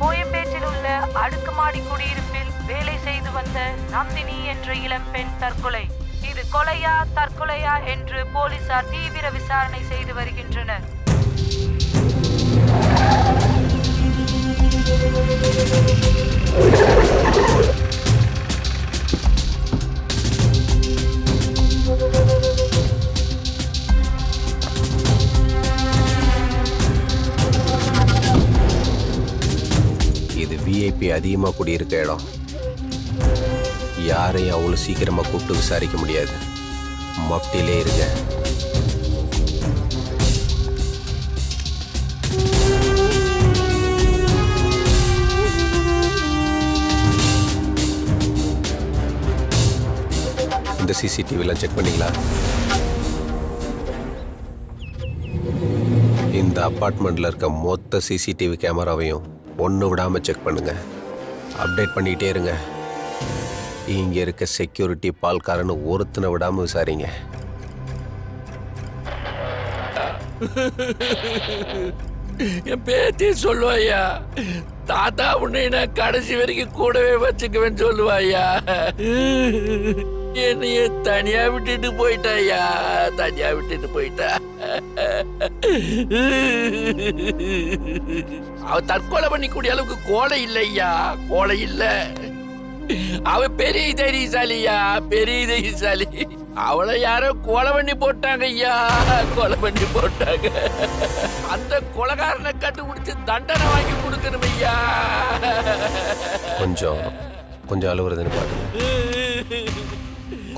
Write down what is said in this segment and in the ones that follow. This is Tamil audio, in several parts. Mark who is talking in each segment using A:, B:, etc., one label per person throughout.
A: கோயம்பேட்டில் உள்ள அடுக்குமாடி குடியிருப்பில் வேலை செய்து வந்த நந்தினி என்ற இளம்பெண் தற்கொலை. இது கொலையா தற்கொலையா என்று போலீசார் தீவிர விசாரணை செய்து வருகின்றனர்.
B: இது விஐபி அதிகமாக குடியிருக்க இடம். யாரையும் அவ்வளோ சீக்கிரமாக கூப்பிட்டு விசாரிக்க முடியாது. மப்டிலே இருங்க. இந்த சிசிடிவிலாம் செக் பண்ணிங்களா? இந்த அப்பார்ட்மெண்ட்டில் இருக்க மொத்த சிசிடிவி கேமராவையும் ஒன்று விடாமல் செக் பண்ணுங்க. அப்டேட் பண்ணிக்கிட்டே இருங்க. இங்கே இருக்க செக்யூரிட்டி பால்காரன்னு ஒருத்தனை விடாமல் விசாரிங்க.
C: என் பேத்தி சொல்லுவாயா, தாத்தா உன்னை நான் கடைசி வரைக்கும் கூடவே வச்சுக்குவேன்னு சொல்லுவாயா. என்னைய தனியா விட்டுட்டு போயிட்டாயா, தனியா விட்டுட்டு போயிட்டா. அவ தற்கொலை பண்ணிக்கூடிய அளவுக்கு கோலை இல்லையா, கோலை இல்ல. அவ பெரிய தைரியசாலியா, பெரிய தைரியசாலி. அவளை யாரோ கொலை பண்ணி போட்டாங்க ஐயா, கொலை பண்ணி போட்டாங்க. அந்த கொலைகாரனை கண்டுபிடிச்சு தண்டனை வாங்கி கொடுக்கணும் ஐயா.
B: கொஞ்சம் அழுவுறதுன்னு பாருங்க.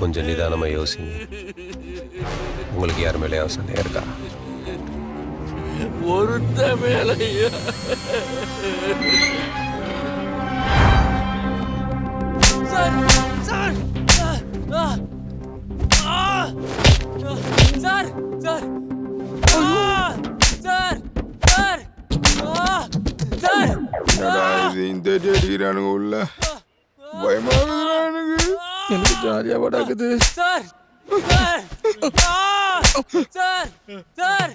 B: கொஞ்சம் நிதானமா யோசிங்க. உங்களுக்கு யார் மேலே சந்தேகம் இருக்கா?
C: ஒருத்த மேலையா? Sir sir sir sir sir sir sir
D: இந்த அடிக்கிறானுங்க உள்ள. பயமாகுது எனக்கு. ஜாலியா படாக்குது
C: சார் சார் சார் சார்.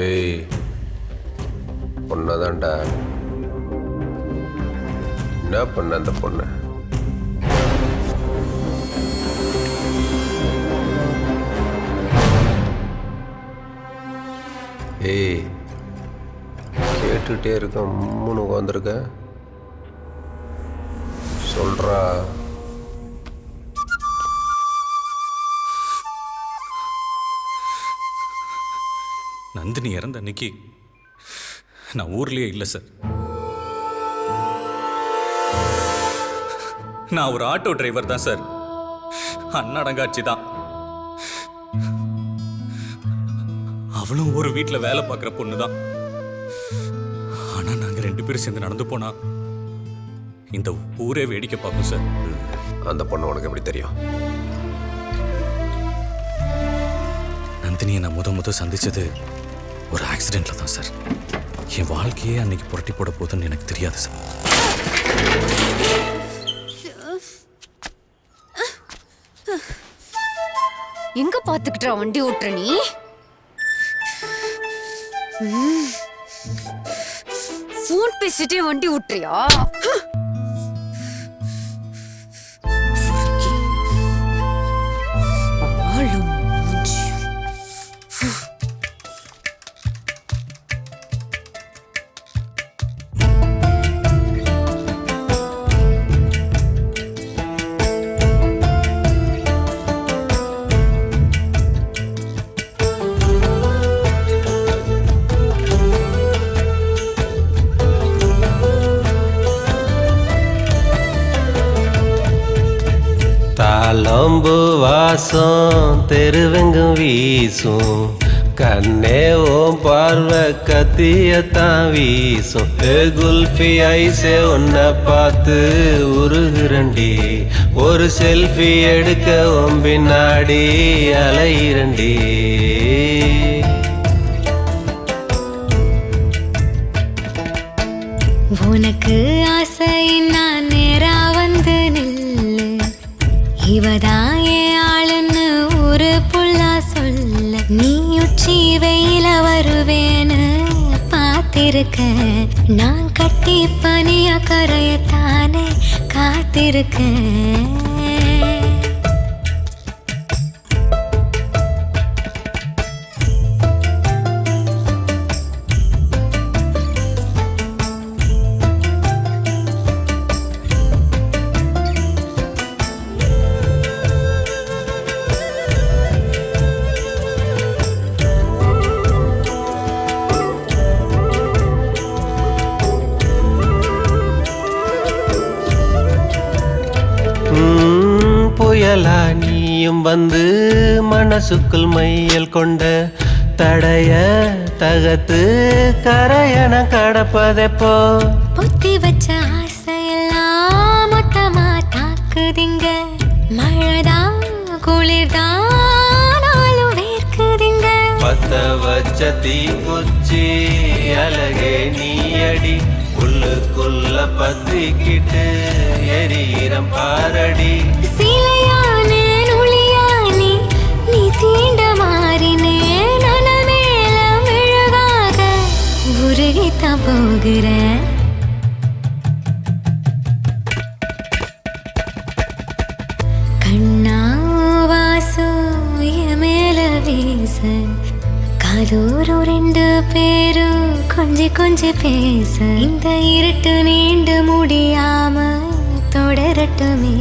B: ஏய், பொண்ணதான்டா. என்ன பண்ண அந்த பொண்ணு? ஏய், கேட்டுட்டே இருக்க. மூணு உட்காந்துருக்க. சொல்றா.
E: நந்தினி இறந்த அன்னைக்கு நான் ஊர்லயே இல்லை சார். நான் ஒரு ஆட்டோ டிரைவர் தான் சார். அன்னடங்காட்சி தான். அவளும் ஒரு வீட்டில் வேலை பார்க்குற பொண்ணு தான். ஆனால் நாங்கள் 2 பேரும் சேர்ந்து நடந்து போனா இந்த ஊரே வேடிக்கை பார்க்கும் சார்.
B: அந்த பொண்ணு உனக்கு எப்படி தெரியும்?
E: நந்தினியை நான் முத சந்திச்சது ஒரு ஆக்சிடென்ட்ல தான் சார். என் வாழ்க்கையே அன்னைக்கு புரட்டி போட போதுன்னு எனக்கு தெரியாது சார்.
F: எங்க பாத்துக்கிட்டா வண்டி ஓட்டுற நீ? போன் பேசிட்டே வண்டி ஓட்டுறியா?
B: தாளம்பு வாசம் தெருவெங்கும் வீசும். கண்ணே ஓம் பார்வை கத்தியத்தான் வீசும். குல்ஃபி ஐசே உன்னை பார்த்து உருகுரண்டி. ஒரு செல்ஃபி எடுக்க பின்னாடி அலையிரண்டி.
G: உனக்கு ஆசை நான் நேரா வந்து நில்லு. இவதான் என் ஆளுன்னு ஒரு புள்ளா சொல்லு. நீ உச்சி வெயில வருவேன்னு பார்த்திருக்கேன். நான் கட்டி பனியா கரையத்தானே காத்திருக்கேன்.
B: புயலா நீயும் வந்து மனசுக்குள் மையல் கொண்ட தடைய தகத்து கரையன கடப்பதெப்போ
G: பொத்தி வச்ச ஆசையெல்லாம் மொத்தமா தாக்குதிங்க. மழைதான் குளிர்தான் நாளும் வேர்க்குதிங்க.
B: பத்த வச்ச தீக்குச்சி அழகே நீயடி உள்ளுக்குள்ள பத்திக்கிட்டு எரீரம் பாரடி.
G: சிலையானே நுளியானே நீ தீண்ட மாறினே நன மேல மெழுகாக உருகித்தான் போகிறேன். கண்ணா வாசு என் மேல வீச காதோரு ரெண்டு பேரும் கொஞ்சி பேச இந்த இருட்டு நீண்டு முடியாம தொடரட்டுமே.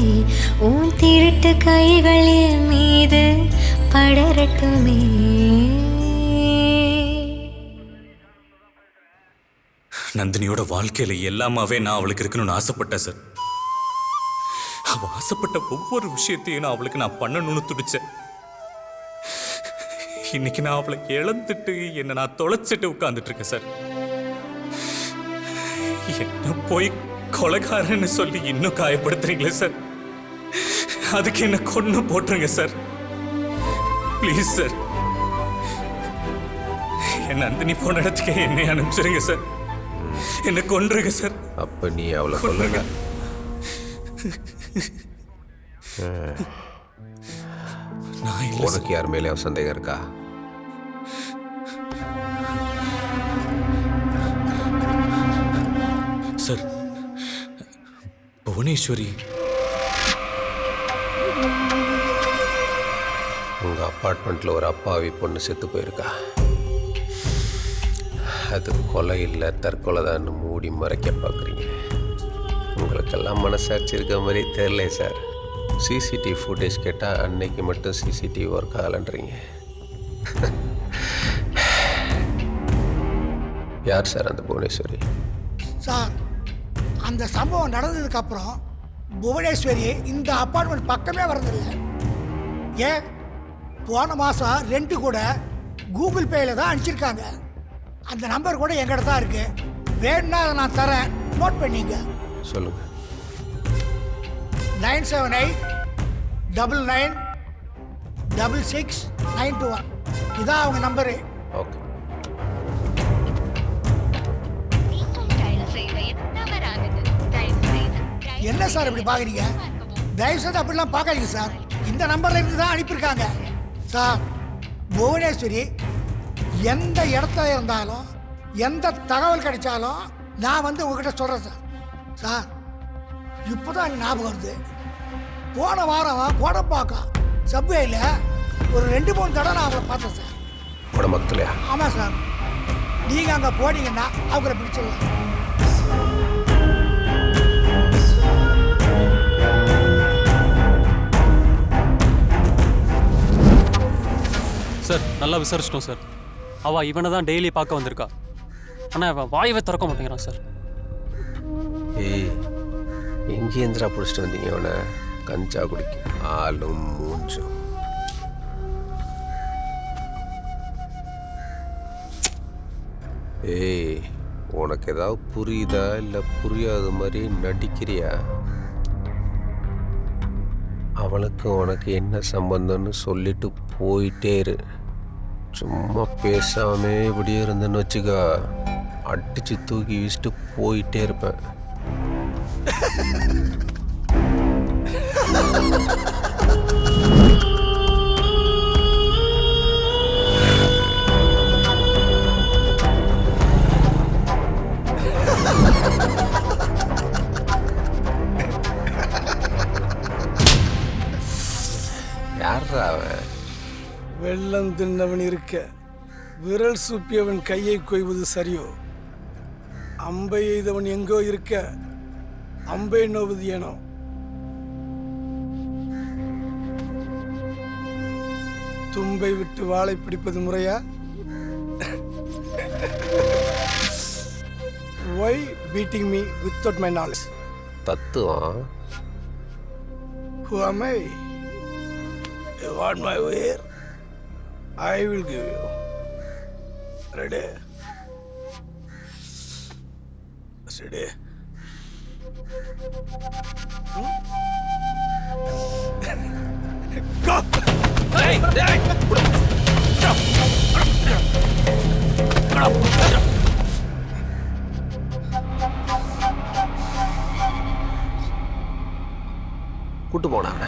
G: உன் திருட்டு கைகள் என் மீது படரட்டுமே.
E: நந்தினியோட வாழ்க்கையில எல்லாமாவே நான் அவளுக்கு இருக்கணும்னு ஆசைப்பட்டேன் சார். அவ ஆசைப்பட்ட ஒவ்வொரு விஷயத்தையும் நான் அவளுக்கு பண்ணணும்னு துடிச்சேன். இன்னைக்கு நான் அவளை இழந்துட்டு என்ன நான் தொலைச்சிட்டு உட்கார்ந்துட்டு இருக்கேன் சார். என்ன போய் கொலைகாரன்னு சொல்லி இன்னும் காயப்படுத்துறீங்களே சார். அதுக்கு என்ன கொன்னு போட்டுருங்க சார். ப்ளீஸ் சார், என் நந்தினி போன இடத்துக்கு என்னை அனுப்பிச்சிருங்க சார். என்ன கொன்றுங்க சார்.
B: அப்ப நீ அவளை கொல்லுங்க.
E: நான் இல்லை
B: உனக்கு யார் மேலே சந்தேகம் இருக்கா?
E: சார். புவனேஸ்வரி
B: உங்க அப்பார்ட்மெண்ட்ல ஒரு அப்பாவி பொண்ணு செத்து போயிருக்கா. அது கொலை இல்லை தற்கொலை தான் மூடி மறைக்க பார்க்குறீங்க. உங்களுக்கெல்லாம் மனசாட்சி இருக்க மாதிரி தெரியல சார். சிசிடிவி ஃபுட்டேஜ் கேட்டால் அன்னைக்கு மட்டும் சிசிடிவி ஒர்க் ஆகலன்றீங்க. யார் சார் அந்த புவனேஸ்வரி?
H: சார், அந்த சம்பவம் நடந்ததுக்கப்புறம் புவனேஸ்வரி இந்த அப்பார்ட்மெண்ட் பக்கமே வரதில்லை. ஏன் போன மாதம் ரெண்ட்டு கூட கூகுள் பேயில் தான் அனுப்பிச்சிருக்காங்க. அந்த நம்பர் கூட எங்கிட்ட தான் இருக்கு. வேணும்னா அதை நான் தரேன், நோட் பண்ணிங்க.
B: சொல்லுங்க.
H: 978-99-66921. இதான் அவங்க நம்பரு.
B: ஓகே.
H: என்ன சார் இப்படி பார்க்குறீங்க? தயவுசெய்து அப்படிலாம் பார்க்காதீங்க சார். இந்த நம்பர்ல இருந்து தான் அனுப்பியிருக்காங்க. சார், புவனேஸ்வரி எந்த இடத்துல இருந்தாலும் எந்த தகவல் கிடைச்சாலும் நான் வந்து உங்ககிட்ட சொல்கிறேன் சார். சார், இப்போ தான் எனக்கு ஞாபகம் வருது. போன வாரம் கோடம்பாக்கம் சப்வேயில் ஒரு 2-3 தடவை நான் அவங்கள பார்த்தேன் சார்.
B: குடம்பக்கத்துலையா?
H: ஆமாம் சார். நீங்கள் அங்கே போனீங்கன்னா அவங்கள பிடிச்சிடலாம்.
I: சார், நல்லா விசாரிச்சிட்டோம் சார். அவள் இவனை தான் டெய்லி பார்க்க வந்திருக்கா. ஆனால் அவன் வாயவே திறக்க மாட்டேங்கிறான் சார்.
B: ஏய், எங்கேந்திரா பிடிச்சிட்டு வந்தீங்க இவனை? கஞ்சா குடிக்க ஆளும் மூஞ்சும். ஏய், உனக்கு ஏதாவது புரியுதா இல்லை புரியாத மாதிரி நடிக்கிறியா? அவளுக்கு உனக்கு என்ன சம்பந்தம்னு சொல்லிட்டு போயிட்டே இரு. சும்மா பேசாமே இப்படியே இருந்தேன்னு வச்சுக்கா, அடிச்சு தூக்கி வீசிட்டு போயிட்டே இருப்பேன்.
D: தின்னவன் இருக்க விரல் சூப்பியவன் கையை கொய்வது சரியோ? அம்பை எய்தவன் எங்கோ இருக்க அம்பை நோவது ஏனோ? தும்பை விட்டு வாளை பிடிப்பது முறையா? Why beating me without my knowledge?
B: தத்துவம்.
D: Who am I? You want my ear? I will give you. Ready? Ready? Go! Hey! Hey!
B: கூட்டு போனாங்க.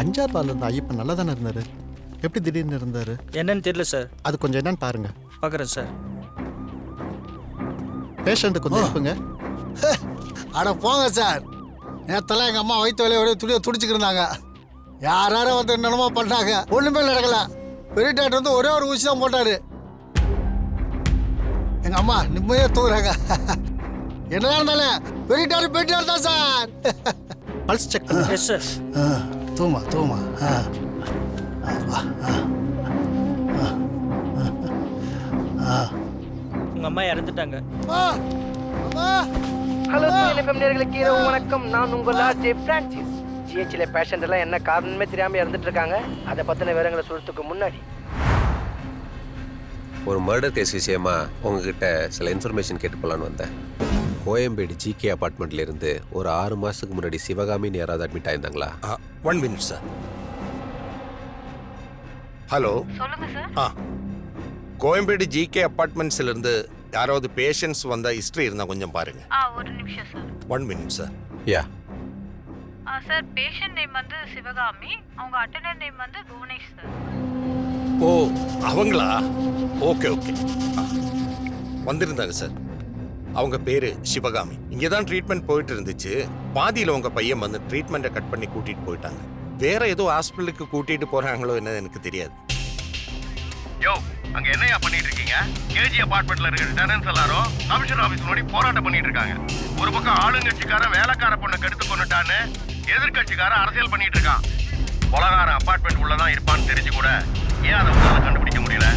J: அஞ்சாறு நாள் இருந்த ஐயப்பன் நல்லா தானே இருந்தாரு, எப்படி திடீர்னு இருந்தாரு?
K: என்னன்னு தெரியல சார்.
J: அது கொஞ்சம் என்னன்னு பாருங்க.
K: பார்க்குறேன் சார்.
J: பேஷண்ட்டு கொஞ்சம் இருப்புங்க.
L: அட போங்க சார், நேரத்தெல்லாம் எங்கள் அம்மா வயிற்று வலையை ஒரே துடிச்சுக்கிட்டு இருந்தாங்க. யாரும் வந்து என்னென்னமோ பண்ணாங்க, ஒன்றுமே நடக்கல. பெரிய டாக்டர் வந்து ஒரே ஒரு ஊசி தான் போட்டார். எங்கள் அம்மா நிம்மதியாக தூங்குறாங்க. என்னதான் இருந்தாலும் பெரிய டாக்டர் பெரிய தான் சார்.
J: பல்ஸ் செக் பண்ணுங்க.
K: Yes sir.
L: தூமா தூமா.
K: உங்கள் அம்மா இறந்துட்டாங்க.
M: ஹலோ எஃப்எம் நேயர்களுக்கு இரவு வணக்கம். நான் உங்கள் ஆர்ஜே பிரான்சிஸ். ஜிஹெச்சில் பேஷண்ட் எல்லாம் என்ன காரணமே தெரியாமல் இறந்துட்டு இருக்காங்க. அதை பற்றின விவரங்களை சொல்றதுக்கு முன்னாடி
B: ஒரு மர்டர் கேஸ் விஷயமா உங்ககிட்ட சில இன்ஃபர்மேஷன் கேட்டு போலான்னு வந்தேன். கோயம்பேடு ஜிகே அப்பார்ட்மெண்ட்ல இருந்து ஒரு 6 மாசத்துக்கு முன்னாடி சிவகாமின்னு யாராவது அட்மிட் ஆயிருந்தாங்களா?
N: 1 minute sir. ஹலோ,
A: சொல்லுங்க சார்.
N: கோயம்பேடு ஜிகே அப்பார்ட்மெண்ட்ஸ்ல இருந்து யாராவது பேஷண்ட்ஸ் வந்தா ஹிஸ்டரி இருந்தா கொஞ்சம் பாருங்க.
A: ஒரு நிமிஷம் sir.
N: 1 minute sir.
B: Yeah
A: sir, patient name வந்து சிவகாமி, அவங்க அட்டெண்டர் நேம் வந்து புவனேஷ் சார்.
N: ஓ, அவங்களா? Okay okay. வந்திருந்தாங்க சார். அவங்க பேரு சிவகாமி. இங்கே தான் ட்ரீட்மெண்ட் போயிட்டு இருந்துச்சு. பாதியில் உங்க பையன் வந்து ட்ரீட்மெண்ட்டை கட் பண்ணி கூட்டிட்டு போயிட்டாங்க. வேற ஏதோ ஹாஸ்பிட்டலுக்கு கூட்டிட்டு போறாங்களோ என்ன எனக்கு தெரியாது.
O: யோ, அங்க என்னையா பண்ணிட்டு இருக்கீங்க? கேஜி அபார்ட்மெண்ட்ல இருக்கிற டெனன்ஸ் எல்லாரும் கமிஷனர் ஆபீஸ் முன்னாடி போராட்டம் பண்ணிட்டு இருக்காங்க. ஒரு பக்கம் ஆளுங்கட்சிக்காரன் வேலைக்கார பொண்ணை கெடுத்து கொண்டுட்டான்னு எதிர்கட்சிக்காரன் அரசியல் பண்ணிட்டு இருக்கான். கொலகாரன் அபார்ட்மெண்ட் உள்ளதான் இருப்பான்னு தெரிஞ்சு கூட ஏன் அதை உங்களால கண்டுபிடிக்க முடியல?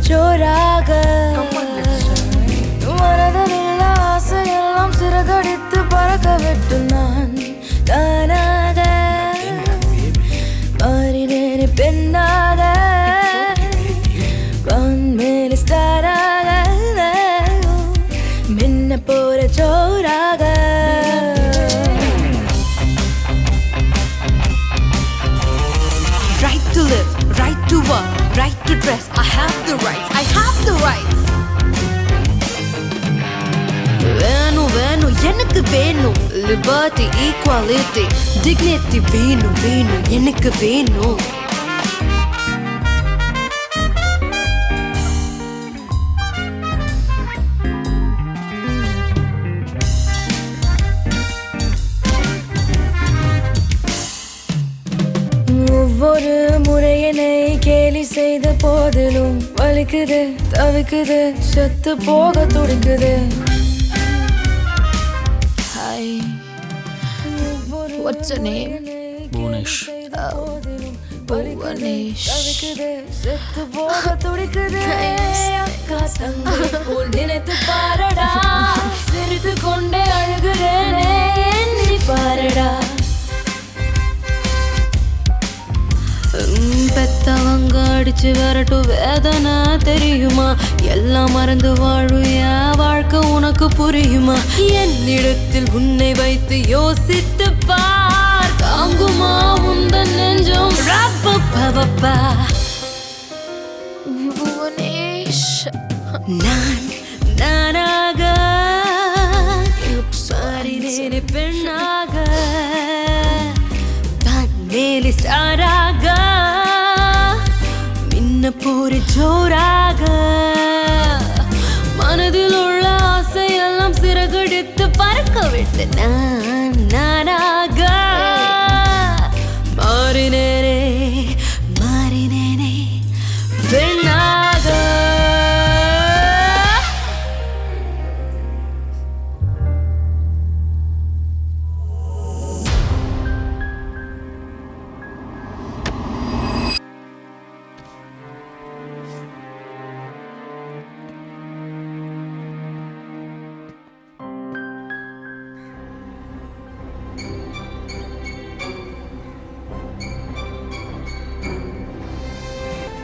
G: ஜோராக மனதில் ஆசையெல்லாம் சிறகடித்து பறக்க விட்டு நான் தானாக மாறினேன் பெண்ணாக வான்மேல் ஸ்டாராக மின்ன போற ஜோராக right to live, right to work, right to dress. I have the rights, I have the rights. வேணும் வேணும் எனக்கு வேணும் லிபர்ட்டி ஈக்குவாலிட்டி டிக்னிட்டி வேணும் வேணும் எனக்கு வேணும். ஒவ்வொரு முறையினை கேலி செய்த போதிலும் வலிக்குது தவிக்குது செத்து போக துடிக்குது. What's your name?
K: Bhuvanesh.
G: Bhuvanesh. செத்து போக துடிக்குது. நினைத்து பாரடா சிரித்து கொண்டே அழுகிறேனே நீ பாரடா. பெத்தவங்க அடிச்சு வரட்டும் வேதனை தெரியுமா? எல்லாம் மறந்து வாழுய வாழ்க்கை உனக்கு புரியுமா? என்னிடத்தில் உன்னை வைத்து யோசித்து பார் தாங்குமா உந்தன் நெஞ்சம் ரப்பப்பா. புவனேஷ் நான் நானாக மாறினேனே பெண்ணாக மேலி சாராக மின்ன போரி ஜோராக மனதில் உள்ள ஆசையெல்லாம் சிறகடித்து பறக்க விட்டு நான் நானாக மாறினேனே மாறினேனே பெண்ணாக.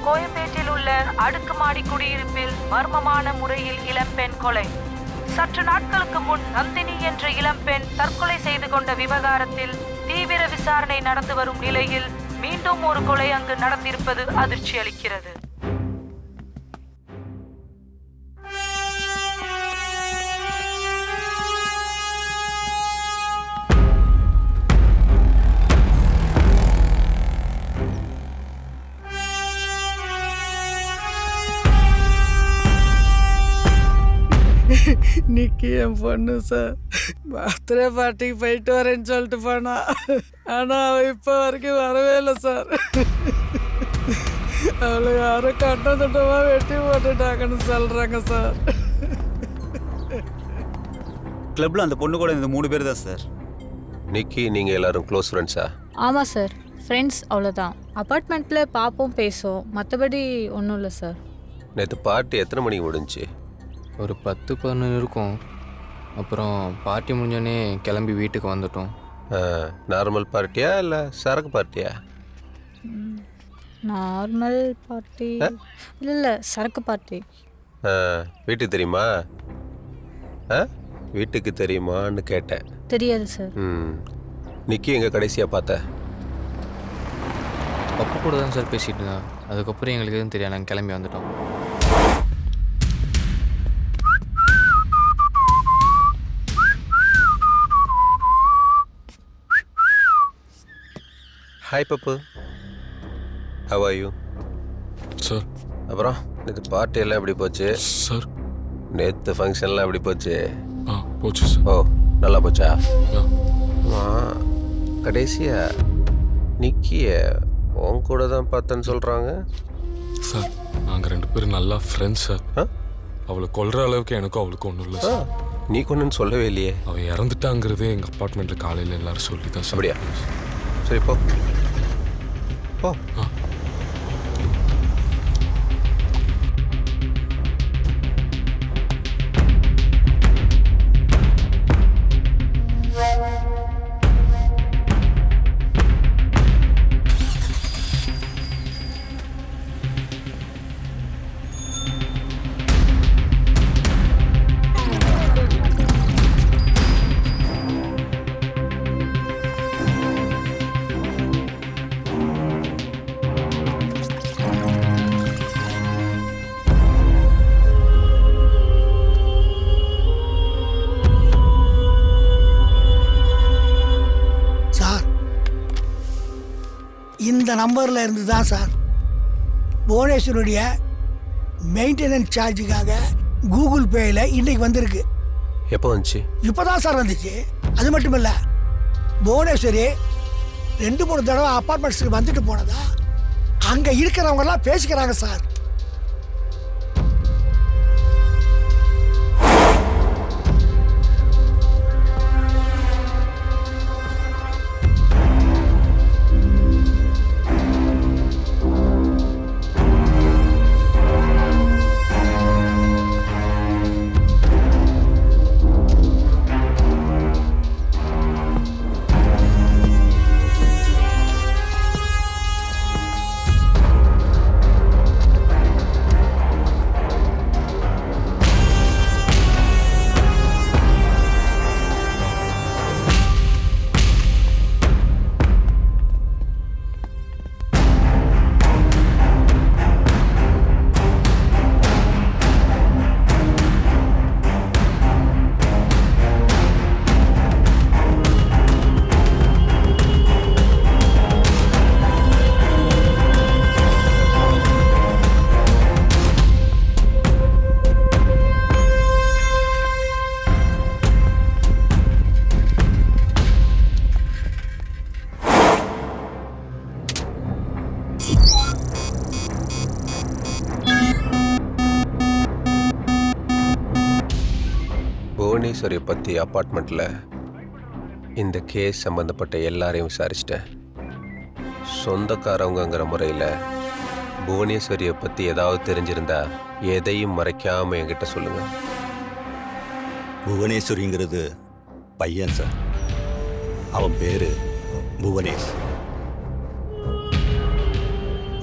A: கோயம்பேட்டில் உள்ள அடுக்குமாடி குடியிருப்பில் மர்மமான முறையில் இளம்பெண் கொலை. சற்று நாட்களுக்கு முன் நந்தினி என்ற இளம்பெண் தற்கொலை செய்து கொண்ட விவகாரத்தில் தீவிர விசாரணை நடந்து வரும் நிலையில் மீண்டும் ஒரு கொலை அங்கு நடந்திருப்பது அதிர்ச்சி அளிக்கிறது.
D: நிக்கி என் பொண்ணு சார் பர்த்டே பார்ட்டிக்கு போயிட்டு வரேன்னு சொல்லிட்டு போனா, ஆனால் அவள் இப்போ வரைக்கும் வரவே இல்லை சார். அவளை யாரும் கட்ட திட்டமாக வெட்டி போட்டுட்டாங்கன்னு சொல்கிறாங்க சார்.
P: கிளப்ல அந்த பொண்ணு கூட இந்த 3 பேர் தான் சார்.
B: நிக்கி, நீங்கள் எல்லாரும் க்ளோஸ் ஃப்ரெண்ட்ஸா?
Q: ஆமாம் சார், ஃப்ரெண்ட்ஸ் அவ்வளோதான். அப்பார்ட்மெண்ட்டில் பார்ப்போம் பேசுவோம், மற்றபடி ஒன்றும் இல்லை சார்.
B: நேற்று பார்ட்டி எத்தனை மணிக்கு முடிஞ்சுச்சு?
R: ஒரு 10-11 இருக்கும். அப்புறம் பார்ட்டி முடிஞ்சோடனே கிளம்பி வீட்டுக்கு வந்துட்டோம்.
B: நார்மல் பார்ட்டியா இல்லை சரக்கு பார்ட்டியா?
Q: நார்மல் பார்ட்டி இல்லை சரக்கு பார்ட்டி.
B: வீட்டுக்கு தெரியுமா? வீட்டுக்கு தெரியுமான்னு கேட்டேன்.
Q: தெரியாது சார்.
B: நிக்கி எங்க கடைசியாக பார்த்த?
R: அப்போ கூட தான் சார் பேசிகிட்டு இருந்தேன். அதுக்கப்புறம் எங்களுக்கு எதுவும் தெரியாது, நாங்கள் கிளம்பி வந்துட்டோம்.
B: Hi Pappu, how are you?
S: Sir.
B: அப்புறம் நேற்று பார்ட்டி எல்லாம் எப்படி போச்சு
S: சார்?
B: நேற்று ஃபங்க்ஷன்லாம் எப்படி போச்சு?
S: போச்சு சார்.
B: ஓ, நல்லா போச்சா? ஆமாம், கடைசியாக நிக்கிய உன் கூட தான் பார்த்தேன்னு சொல்கிறாங்க
S: சார். நாங்கள் 2 பேரும் நல்லா ஃப்ரெண்ட்ஸ் சார். அவளை கொல்ற அளவுக்கு எனக்கும் அவளுக்கும் ஒன்றும் இல்லை சார்.
B: நீ கொண்டுன்னு சொல்லவே இல்லையே.
S: அவள் இறந்துட்டாங்கிறதே எங்கள் அப்பார்ட்மெண்ட்டில் காலையில் எல்லாரும் சொல்லி தான் சார்.
B: அப்படியா? சரி போ போ.
H: இந்த நம்பரில் இருந்து தான் சார் புவனேஸ்வருடைய மெயின்டெனன்ஸ் சார்ஜுக்காக கூகுள் பேயில் இன்னைக்கு வந்திருக்கு.
B: எப்போ வந்துச்சு?
H: இப்போ தான் சார் வந்துச்சு. அது மட்டும் இல்லை, புவனேஸ்வரி 2-3 தடவை அப்பார்ட்மெண்ட்ஸுக்கு வந்துட்டு போனதா அங்கே இருக்கிறவங்கெல்லாம் பேசிக்கிறாங்க சார்.
B: புவனேஸ்வரி பற்றி அப்பார்ட்மெண்ட்டில் இந்த கேஸ் சம்மந்தப்பட்ட எல்லாரையும் விசாரிச்சிட்டேன். சொந்தக்காரவங்கிற முறையில் புவனேஸ்வரியை பற்றி ஏதாவது தெரிஞ்சிருந்தா எதையும் மறைக்காமல் என்கிட்ட சொல்லுங்கள்.
T: புவனேஸ்வரிங்கிறது பையன் சார். அவன் பேர் புவனேஷ்.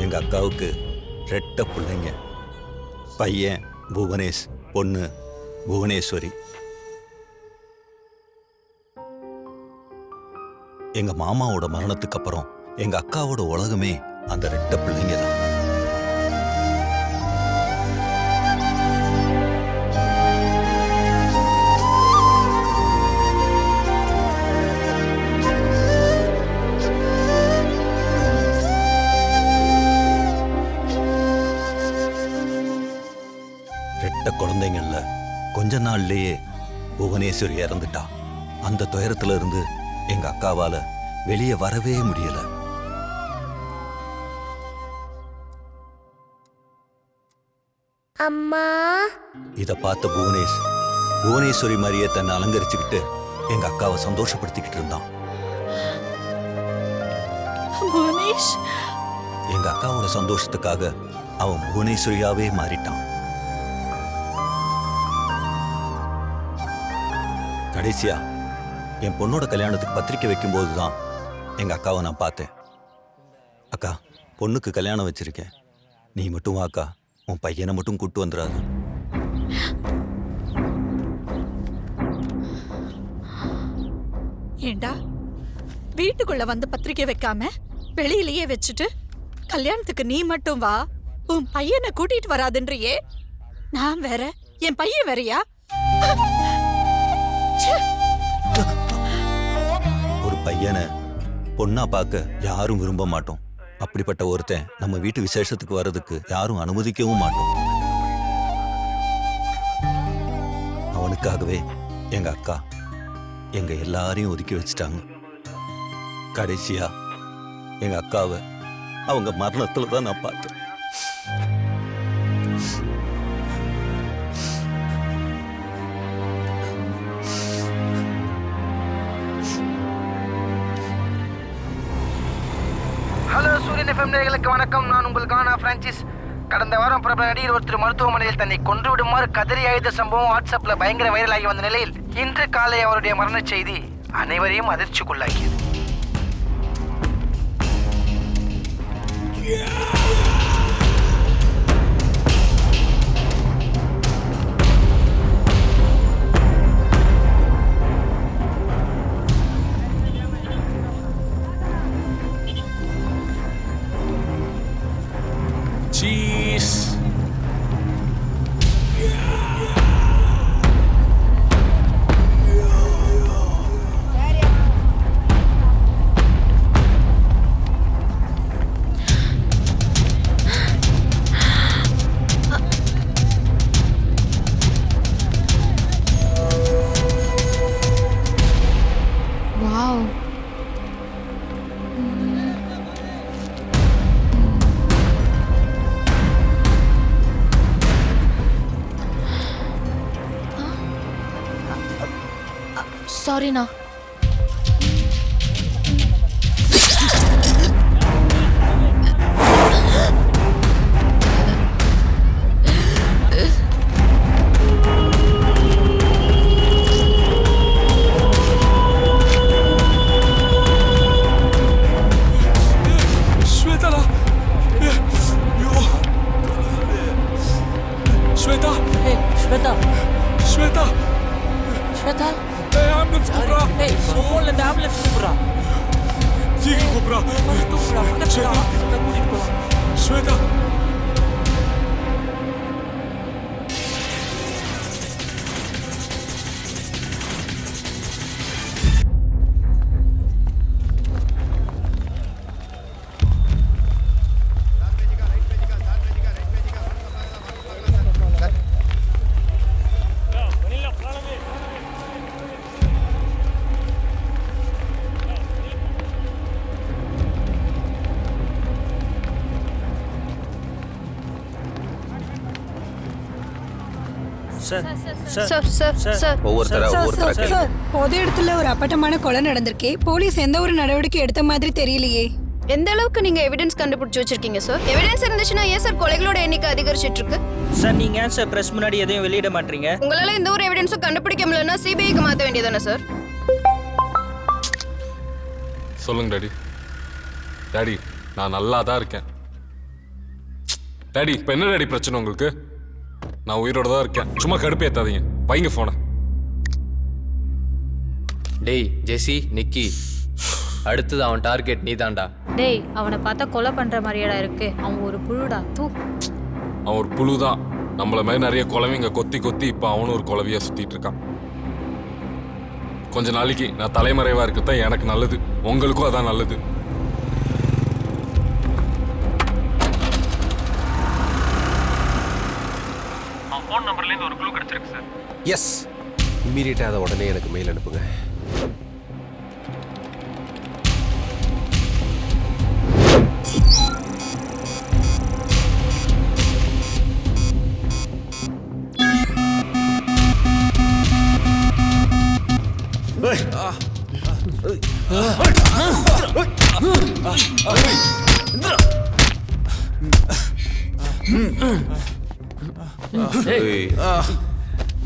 T: எங்கள் அக்காவுக்கு 2 பிள்ளைங்க. பையன் புவனேஷ், பொண்ணு புவனேஸ்வரி. எங்க மாமாவோட மரணத்துக்கு அப்புறம் எங்க அக்காவோட உலகமே அந்த 2 பிள்ளைங்க தான். குழந்தைங்கள்ல கொஞ்ச நாள்லயே புவனேஸ்வரி இறந்துட்டா. அந்த துயரத்துல இருந்து எங்க அக்காவால வெளியே வரவே முடியல.
U: அம்மா.
T: இத பார்த்த புவனேஸ்வரி மாதிரியே தன்னை அலங்கரிச்சுக்கிட்டு எங்க அக்காவை சந்தோஷப்படுத்திக்கிட்டு இருந்தான்.
U: புவனேஷ்.
T: எங்க அக்காவோட சந்தோஷத்துக்காக அவன் புவனேஸ்வரியாவே மாறிட்டான். கடைசியா என் பொண்ணோட கல்யாணத்துக்கு பத்திரிக்கை வைக்கும்போது தான் எங்க அக்காவை நான் பார்த்தேன். அக்கா, பொண்ணுக்கு கல்யாணம் வச்சிருக்கேன், நீ மட்டும் வாக்கா, உன் பையனை மட்டும் கூட்டு வந்துடாது.
U: ஏண்டா, வீட்டுக்குள்ள வந்து பத்திரிக்கை வைக்காம வெளியிலேயே வச்சுட்டு கல்யாணத்துக்கு நீ மட்டும் வா, உன் பையனை கூட்டிட்டு வராதுன்றியே. நான் வேற, என் பையன் வேறயா?
T: ஒரு பையனை பொண்ணா பார்க்க யாரும் விரும்ப மாட்டோம். அப்படிப்பட்ட ஒருத்தன் நம்ம வீட்டு விசேஷத்துக்கு வர்றதுக்கு யாரும் அனுமதிக்கவும் மாட்டோம். அவனுக்காகவே எங்க அக்கா எங்க எல்லாரையும் ஒதுக்கி வச்சுட்டாங்க. கடைசியா எங்க அக்காவை அவங்க மரணத்துல தான் நான் பார்த்தேன்.
M: ஹலோ சூரியன் எஃப்எம் நேயர்களுக்கு வணக்கம். நான் உங்கள் கானா பிரான்சிஸ். கடந்த வாரம் பிரபல நடிகர் ஒருத்தர் மருத்துவமனையில் தன்னை கொன்று விடுமாறு கதறி அழுத சம்பவம் வாட்ஸ்அப்ல பயங்கர வைரலாகி வந்த நிலையில் இன்று காலை அவருடைய மரண செய்தி அனைவரையும் அதிர்ச்சிக்குள்ளாக்கியது.
E: Cheese.
C: சாரிண்ணா.
D: श्वेता
K: श्वेता
D: श्वेता
K: श्वेता
D: एम्बुलेंस கூப்றா
K: ஏய் ஃபோன்ல இருந்து ஆம்புலன்ஸ் கூப்றா
D: சீக்கிரம் கூப்றா श्वेता श्वेता
U: பொது இடத்துல ஒரு அப்பட்டமான கொலை நடந்திருக்கே. போலீஸ் எந்த ஒரு நடவடிக்கை எடுத்த மாதிரி தெரியலையே.
C: எந்த அளவுக்கு நீங்க எவிடன்ஸ் கண்டுபிடிச்சு வச்சிருக்கீங்க சார்? எவிடன்ஸ் இருந்துச்சுன்னா ஏன் சார் கொலைகளோட எண்ணிக்கை அதிகரிச்சிட்டு இருக்கு?
K: சார் நீங்க ஏன் சார் பிரஸ் முன்னாடி எதையும் வெளியிட மாட்டீங்க?
C: உங்களால எந்த ஒரு எவிடன்ஸும் கண்டுபிடிக்க முடியலன்னா சிபிஐக்கு மாத்த வேண்டியதானே சார்?
S: சொல்லுங்க டாடி. டாடி நான் நல்லா தான் இருக்கேன். டாடி இப்போ என்ன டாடி பிரச்சனை உங்களுக்கு? நான் உயிரோட தான் இருக்கேன். சும்மா கடுப்பு ஏத்தாதீங்க. வைங்க போன.
R: டேய் ஜெசி, நிக்கி, அடுத்தது அவன் டார்கெட் நீ தான்டா.
Q: டேய் அவனை பார்த்தா கொலை பண்ற மாதிரியாடா இருக்கு. அவன் ஒரு புழுடா. தூ.
S: அவன் ஒரு புழு தான். நம்மள மாதிரி நிறைய குழவைங்க கொத்தி கொத்தி இப்போ அவனும் ஒரு குழவையா சுத்திட்டு இருக்கான். கொஞ்ச நாளைக்கு நான் தலைமறைவா இருக்கத்தான் எனக்கு நல்லது. உங்களுக்கும் அதான் நல்லது.
I: ஃபோன் நம்பர்லேருந்து ஒரு க்ளூ கிடைச்சிருக்கு சார்.
B: எஸ், இம்மீடியட்டாக அதை உடனே எனக்கு மெயில் அனுப்புங்க.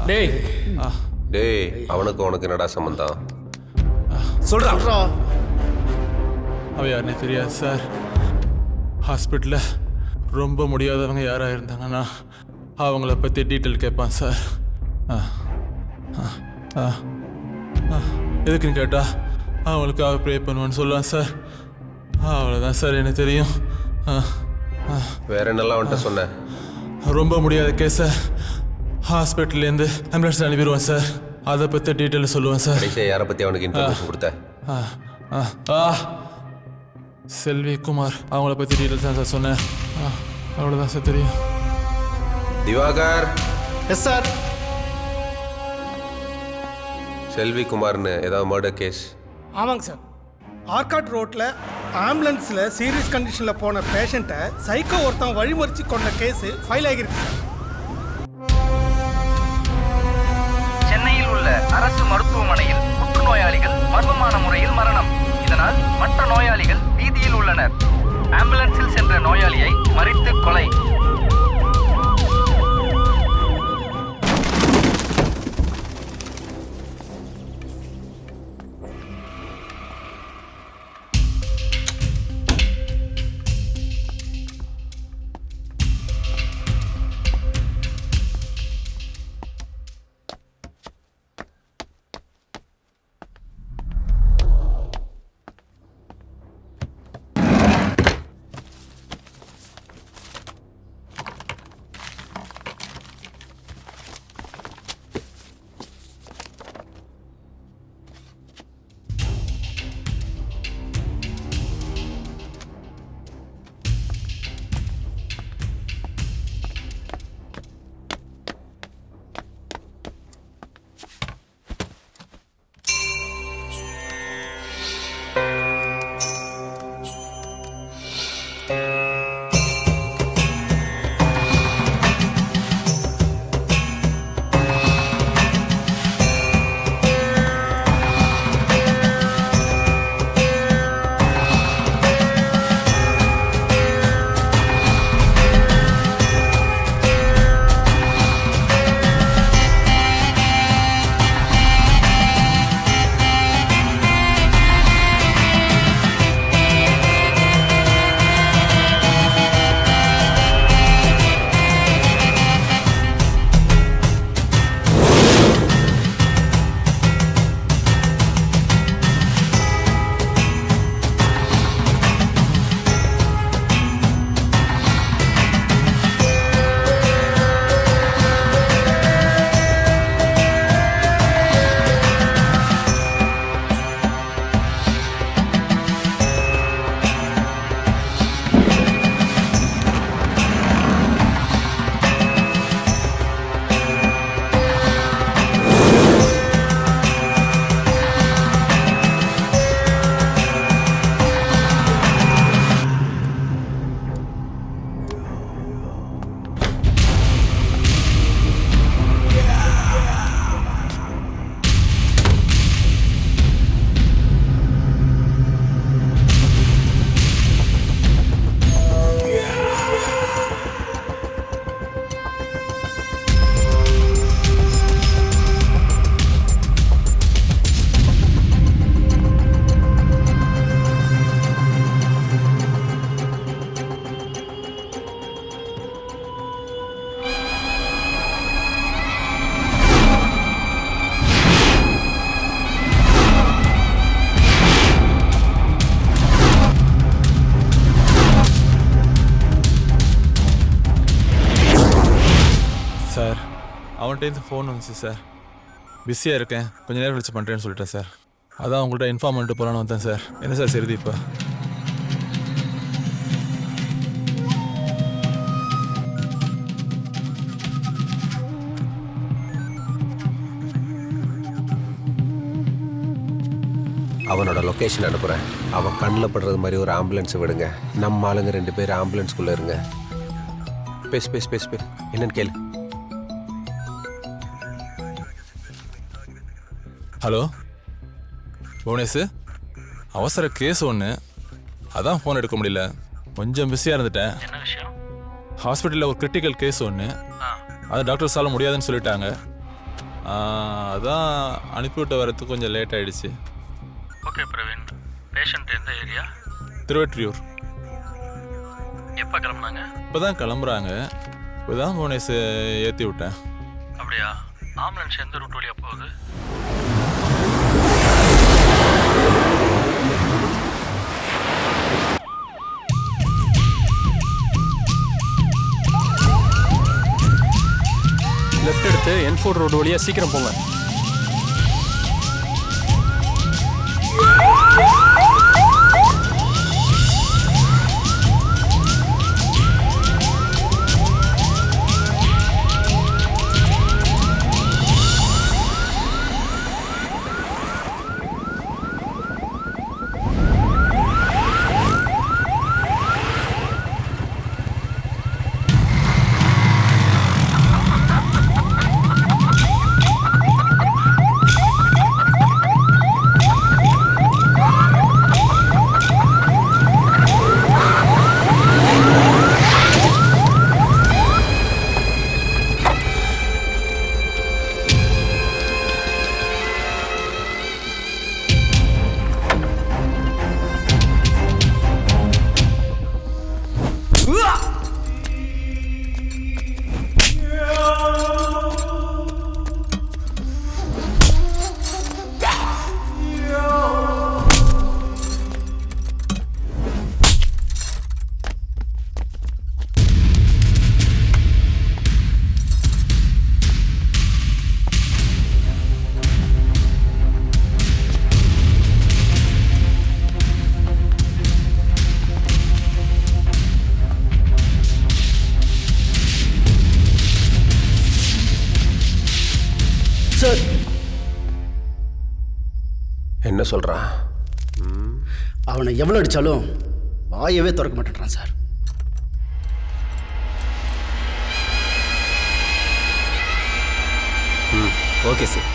I: டேய்
B: டேய், அவனுக்கு உனக்கு என்னடா சம்பந்தம்?
D: சொல்றா. அவ யாருன்னு தெரியாது சார். ஹாஸ்பிட்டலில் ரொம்ப முடியாதவங்க யாராக இருந்தாங்கன்னா அவங்கள பற்றி டீட்டெயில் கேட்பான் சார். எதுக்குன்னு கேட்டா அவங்களுக்காக ப்ரே பண்ணுவான்னு சொல்லுவான் சார். அவ்வளோதான் சார் எனக்கு தெரியும்.
B: வேற என்னெல்லாம் வந்துட்டு சொன்னேன்?
D: ரொம்ப முடியாத கேஸ் சார். ஹாஸ்பிட்டல்லேருந்து ஆம்புலன்ஸ் அனுப்பிடுவான் சார். அதை பற்றி டீட்டெயில் சொல்லுவேன் சார்.
B: யாரை பற்றி அவனுக்கு இன்ஃபர்மேஷன் கொடுத்த?
D: செல்வி குமார், அவங்கள பற்றி டீட்டெயில்ஸ் தான் சார் சொன்னேன். அவ்வளோதான் சார் தெரியும்.
B: திவாகர்.
J: Yes sir.
B: செல்வி குமார்னு ஏதாவது மர்டர் கேஸ்?
H: ஆமாங்க சார். ஆர்காட் ரோட்டில் ஆம்புலன்ஸில் சீரியஸ் கண்டிஷனில் போன பேஷண்ட்டை சைக்கோ ஒருத்தன் வழிமறிச்சு கொண்ட கேஸு ஃபைல் ஆகியிருக்கு சார்.
M: சென்னையில் உள்ள அரசு மருத்துவமனையில் புற்றுநோயாளிகள் மர்மமான முறையில் மரணம். இதனால் மற்ற நோயாளிகள் வீதியில் உள்ளனர். ஆம்புலன்ஸில் சென்ற நோயாளியை மறித்து கொலை.
F: அவன்கிட்டேருந்து ஃபோன் வந்துச்சு சார். பிஸியாக இருக்கேன், கொஞ்சம் நேரம் கழிச்சு பண்ணுறேன்னு சொல்லிட்டேன் சார். அதான் உங்கள்கிட்ட இன்ஃபார்ம் பண்ணிட்டு போகலான்னு வந்தேன் சார். என்ன சார் சரிது இப்போ?
B: அவனோட லொக்கேஷன் அனுப்புகிறேன். அவன் கண்ணில் படுறது மாதிரி ஒரு ஆம்புலன்ஸை விடுங்க. நம்ம ஆளுங்க 2 பேர் ஆம்புலன்ஸ்குள்ளே இருங்க. பேசு பேசு பேசு பேசு, என்னன்னு கேளு.
F: ஹலோ புவனேஷ், அவசர கேஸ் ஒன்று, அதான் ஃபோன் எடுக்க முடியல, கொஞ்சம் பிஸியாக இருந்துட்டேன்.
E: என்ன விஷயம்?
F: ஹாஸ்பிட்டலில் ஒரு கிரிட்டிக்கல் கேஸ் ஒன்று, அது டாக்டர்ஸால முடியாதுன்னு சொல்லிட்டாங்க. அதான் அனுப்பிவிட்டு வரதுக்கு கொஞ்சம் லேட் ஆகிடுச்சு.
E: ஓகே பிரவீன், பேஷண்ட் எந்த ஏரியா?
F: திருவெற்றியூர்.
E: எப்போ கிளம்புனாங்க?
F: இப்போ தான் கிளம்புறாங்க. இப்போ தான் புவனேஷ் ஏற்றி விட்டேன்.
E: அப்படியா? ஆம்புலன்ஸ் எந்த ரூட் வழியாக போகுது?
I: லெஃப்ட் எடுத்து என்ஃபோர்ட் ரோடு வழியாக சீக்கிரம் போங்க.
B: என்ன சொல்கிறான்?
V: அவனை எவ்வளோ அடித்தாலும் வாயவே திறக்க மாட்டேன்றான் sir.
B: Okay sir.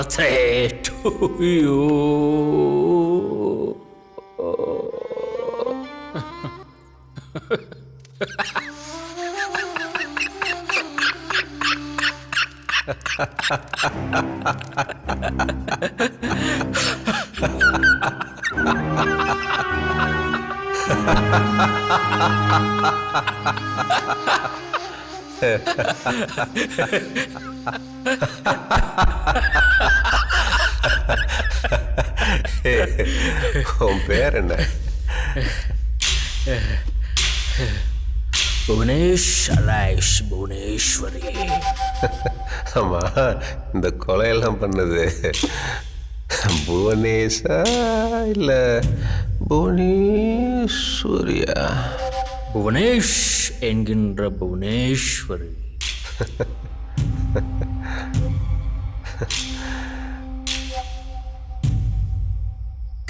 E: birthday to you.
B: உன் பேர் என்ன?
E: புவனேஷ் அலைஷ் புவனேஸ்வரி.
B: ஆமா, இந்த கொலையெல்லாம் பண்ணது புவனேஷா இல்ல புவனேஸ்வரியா?
E: புவனேஷ் என்கின்ற Bhuvaneswari.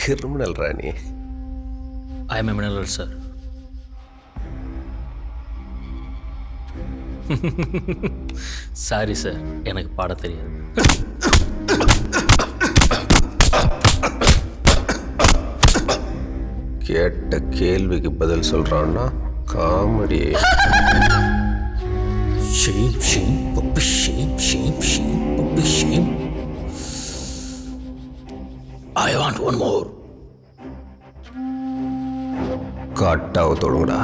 B: Criminal Rani.
E: I am a sir. Sorry sir, எனக்கு பாட தெரியாது.
B: கேட்ட கேள்விக்கு பதில் சொல்றான்னா comedy.
E: Shame shame puppy shame shame shame puppy shame. I want one more.
B: காட்டாவ தொடுங்கடா.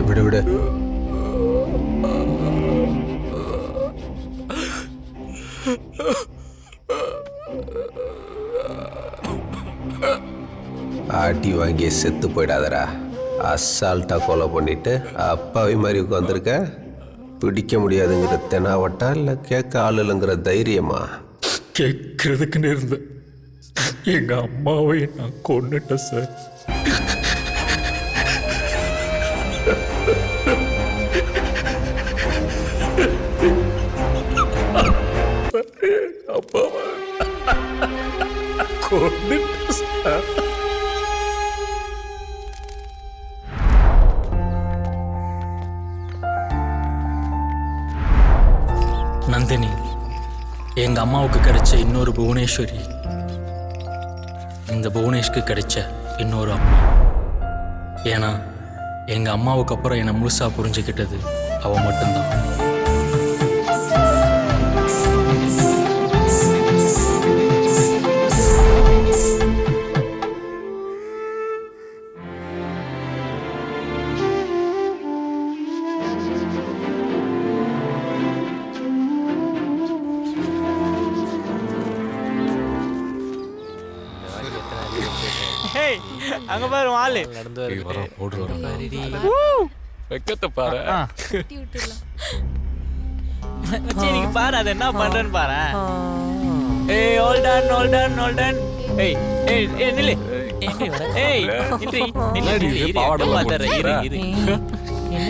B: விடு விடு. ஆட்டி வாங்கி செத்து போயிடாதடா. அசால்ட்டா கொலை பண்ணிட்டு அப்பாவி மாதிரி உட்காந்துருக்க. பிடிக்க முடியாதுங்கிற தெனாவட்டா இல்லை கேட்க ஆள் இல்லைங்கிற தைரியமா?
E: கேட்கறதுக்குன்னு இருந்தேன். எங்க அம்மாவை நான் கொன்னுட்டேன் சார். அப்பாவை கொன்னுட்டேன் சார். நந்தினி எங்க அம்மாவுக்கு கிடைச்ச இன்னொரு புவனேஸ்வரி. இந்த புவனேஷ்க்கு கிடைச்ச இன்னொரு அம்மா. ஏன்னா எங்க அம்மாவுக்கு அப்புறம் என்னை முழுசா புரிஞ்சுக்கிட்டது அவ மட்டும்தான்.
K: அங்க பாரு ஆளு
S: நடந்து வரோம் ஓடுற வெக்கத்தை பாரு.
K: நீங்க பாரு அது என்ன பண்றேன்னு பாரு. ஏய் ஹோல்டன் ஹோல்டன் ஹோல்டன். ஏய் ஏய் ஏய் நில்லு. ஏய் நில்லு நில்லு பாவாடை பாத்தற இரு இரு.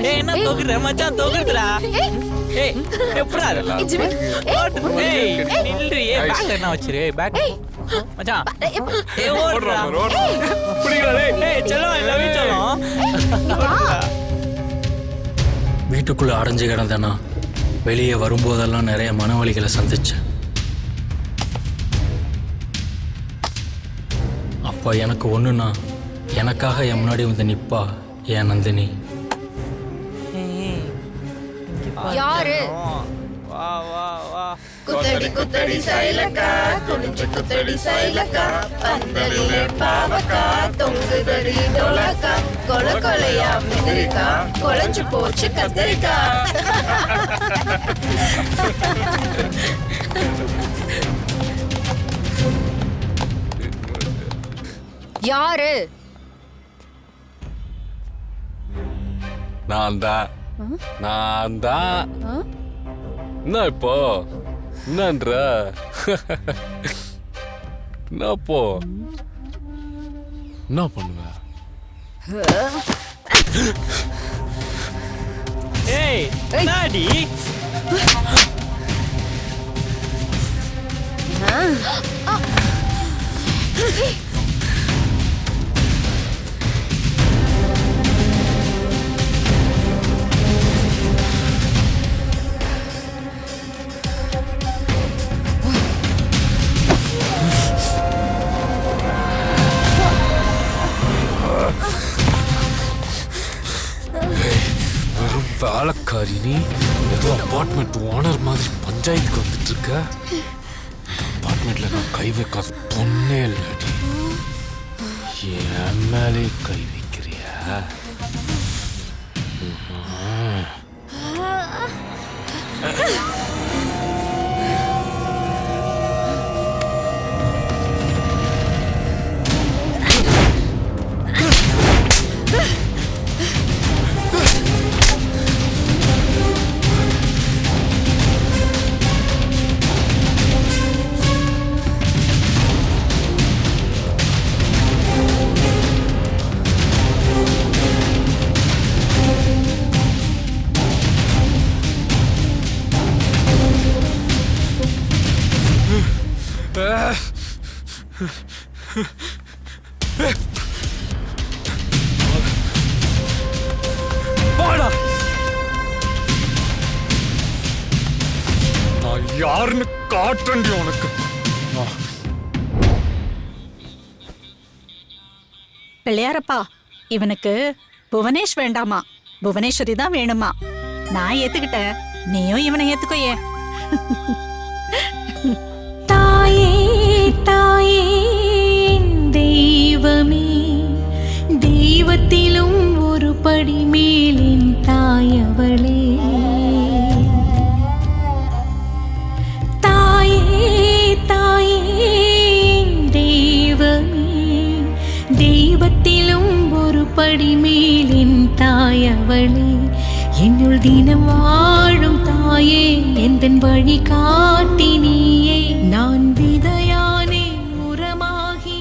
K: ஏய் என்ன தோக்குற மச்சான் தோக்குறடா. ஏய் எப்பறா ஏய் நில்லு. ஏய் பேக் என்ன வச்சிரு பேக் மச்சான். ஏய் ஓடுறா புடிங்கடா. ஏய் चलो ஐ லவ் யூ चलो.
E: வீட்டுக்குள்ள அடைஞ்சு கிடந்தேனா வெளியே வரும்போதெல்லாம் நிறைய மனவலிகளை சந்திச்சேன். அப்போ எனக்கு ஒண்ணுனா எனக்காக என் முன்னாடி வந்து நிப்பா என் நந்தினி.
C: யாரு?
K: வா வா வா.
C: குத்தடி குத்தடி சைலக்கா குனிஞ்சு குத்தடி சைலக்கா பந்தலிலே பாவக்கா தொங்குதடி டோலக்கா கொல கொலையா மிதிரிக்கா கொலைஞ்சு போச்சு கத்திரிக்கா. யாரு?
S: நான் தான் என்ன இப்போ என்னன்ற என்ன இப்போ என்ன பண்ணுவேன்?
K: ஏய் நாடி
S: வெறும் வேலைக்காரி நீ ஏதோ அபார்ட்மெண்ட் ஓனர் மாதிரி பஞ்சாயத்துக்கு வந்துட்டு இருக்க. அபார்ட்மெண்ட்ல நான் கை வைக்காத பொண்ணே இல்லடி. என் மேலே கை வைக்கிறியா? நான் யாருன்னு காட்டுறேன்டி உனக்கு.
U: பிள்ளையாரப்பா, இவனுக்கு புவனேஷ் வேண்டாமா, புவனேஸ்வரி தான் வேணுமா. நான் ஏத்துக்கிட்டேன், நீயும் இவனை ஏத்துக்கோயே.
G: தாயே தாயே தெய்வமே, தெய்வத்திலும் ஒரு படி மேலின் தாயவளே. தாயே தாயே தெய்வமே, தெய்வத்திலும் ஒரு படி மேலின் தாயவளே. என்னுள் தினம் வாழும் தாயே, எந்தன் வழி காட்டி நீயே. நான் விதையானே உரமாகி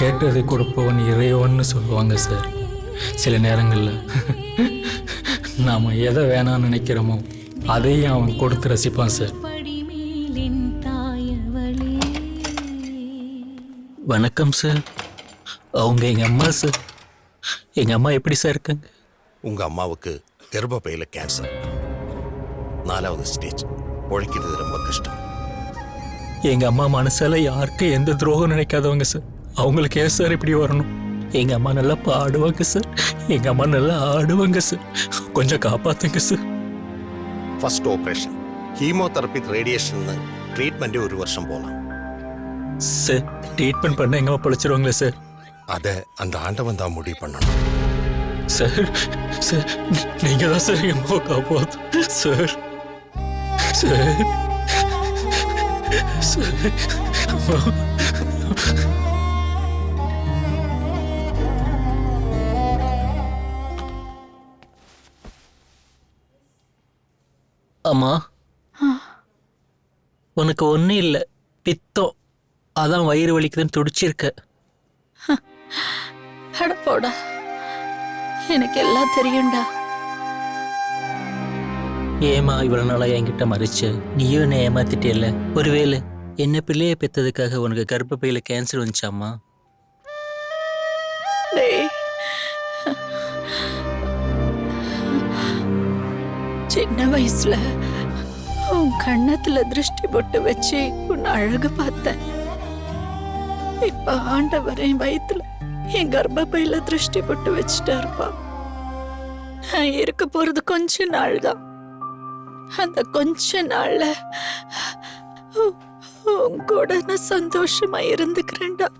L: கேட்டதை கொடுப்பவன் இறைவன்னு சொல்லுவாங்க சார். சில நேரங்களில் நாம் எதை வேணாம்னு நினைக்கிறோமோ அதையும் அவன் கொடுத்து ரசிப்பான் சார். வணக்கம் சார். அவங்க எங்கள் அம்மா சார். எங்கள் அம்மா எப்படி சார் இருக்காங்க?
N: உங்கள் அம்மாவுக்கு கர்ப்பப்பையில் கேன்சர், 4வது ஸ்டேஜ். உழைக்கிறது ரொம்ப கஷ்டம்.
L: எங்கள் அம்மா மனசால யாருக்கு எந்த துரோகம் நினைக்காதவங்க சார். அவங்களுக்கு ஏன் சார் இப்படி வரணும்? எங்கள் அம்மா நல்லா பாடுவாங்க சார். எங்கள் அம்மா நல்லா ஆடுவாங்க சார். கொஞ்சம் காப்பாற்றுங்க sir.
N: First operation, chemotherapy, radiation, ட்ரீட்மெண்ட்டே 1 வருஷம் போகலாம்
L: சார். ட்ரீட்மெண்ட் பண்ண எங்கள் அம்மா பழிச்சிருவாங்களே சார்?
N: அதை அந்த ஆண்டவன் தான் முடிவு பண்ணணும்
L: சார். சார் நீங்கள் தான் சார் எங்கள் அம்மாவை காப்பாற்று சார். சார் சார் அம்மா, உனக்கு ஒன்றும் இல்லை, பித்தம். அதான் வயிறு வலிக்குதுன்னு துடிச்சிருக்க.
U: அடப்போடா, எனக்கு எல்லாம் தெரியும்டா.
L: ஏமா இவ்வளவு நாளா என்கிட்ட மறைச்ச? நீயும் என்னை ஏமாத்திட்டியல்ல. ஒருவேளை என்ன பிள்ளைய பெற்றதுக்காக உனக்கு கர்ப்பப்பையில கேன்சர் வந்துச்சாமா?
U: சின்ன வயசுல உன் கண்ணத்துல திருஷ்டி போட்டு வச்சு உன் அழகு பார்த்தேன். இப்ப ஆண்டவர் என் வயித்துல என் கர்ப்பப்பையில திருஷ்டி போட்டு வச்சுட்டாருப்பா. நான் இருக்க போறது கொஞ்ச நாள் தான். அந்த கொஞ்ச நாள்ல உன் கூட நான் சந்தோஷமா இருந்துக்கிறேன்டா.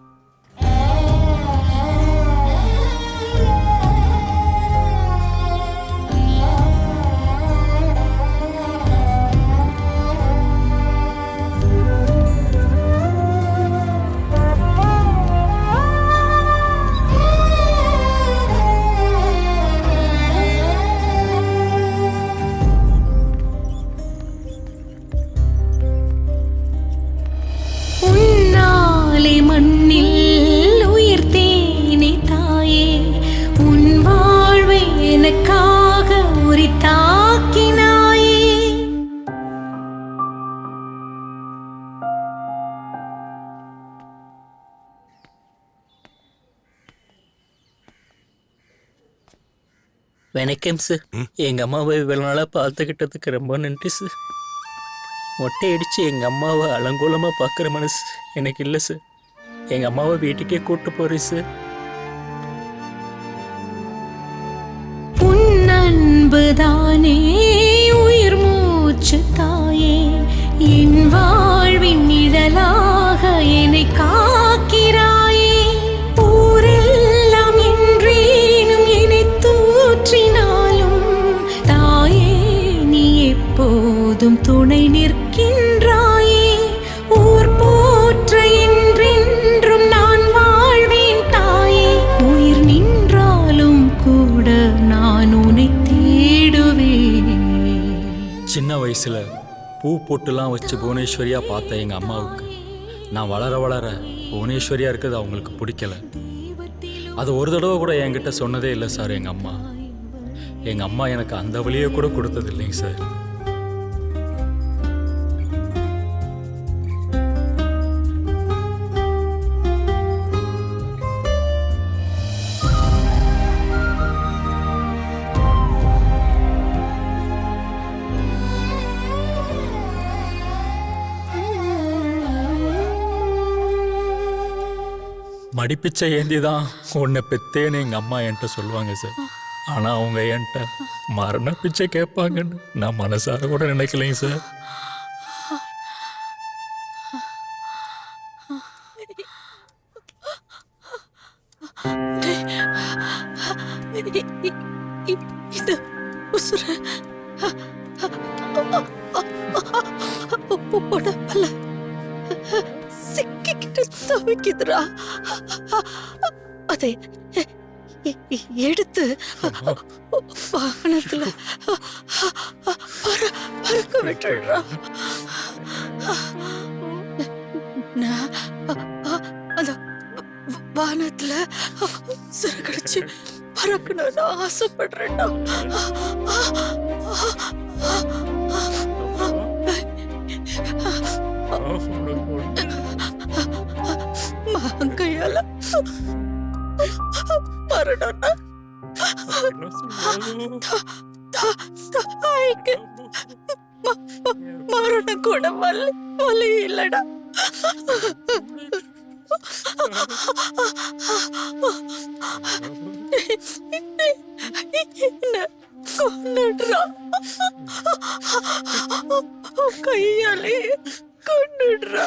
G: மண்ணில்
L: வணக்கம் சார். எங்கள் அம்மாவை இவ்வளோ நாளாக பார்த்துக்கிட்டதுக்கு ரொம்ப நன்றி சார். மொட்டை அடித்து எங்கள் அம்மாவை அலங்கோலமாக பார்க்குற மனசு எனக்கு இல்லை சார். எங்கள் அம்மாவை வீட்டுக்கே கூப்பிட்டு போகிறேன் சார்.
G: உன் அன்புதானே உயிர் மூச்சு தாயே, என் வாழ்வின் நிழலாக என்னை காக்கிறாயே. ஊரெல்லாம் என்றேனும் என்னை தூற்றினாலும் தாயே நீ எப்போதும் துணை நிற்கின்றாயே. ஊர் போற்ற என்றென்றும் நான் வாழ்வேன் தாயே. உயிர் நின்றாலும் கூட நான் உன்னை தேடுவேன்.
L: சின்ன வயசில் பூ பொட்டுலாம் வச்சு புவனேஸ்வரியாக பார்த்த எங்கள் அம்மாவுக்கு நான் வளர வளர புவனேஸ்வரியாக இருக்கிறது அவங்களுக்கு பிடிக்கல. அது ஒரு தடவை கூட என்கிட்ட சொன்னதே இல்லை சார். எங்கள் அம்மா எனக்கு அந்த வழியை கூட கொடுத்தது இல்லைங்க சார். மடிப்பிச்சை ஏந்தி தான் உன்னை பெத்தேன்னு எங்கள் அம்மா என்கிட்ட சொல்லுவாங்க சார். ஆனால் அவங்க என்கிட்ட மரண பிச்சை கேட்பாங்கன்னு நான் மனசார கூட நினைக்கலைங்க சார்.
U: இது உசுர உடம்பல சிக்கிக்கிட்டு தவிக்குதுரா. அதை எடுத்து வாகனத்துல பறக்க விட்டுடுறா. நான் அந்த வானத்துல சிறகடிச்சு பறக்கணும்னு ஆசைப்படுறேன்டா. கையால மரணம்னா மரணம் கூட வலி இல்லடா. கொண்டுடுறா, கையாலே கொண்டுடுறா.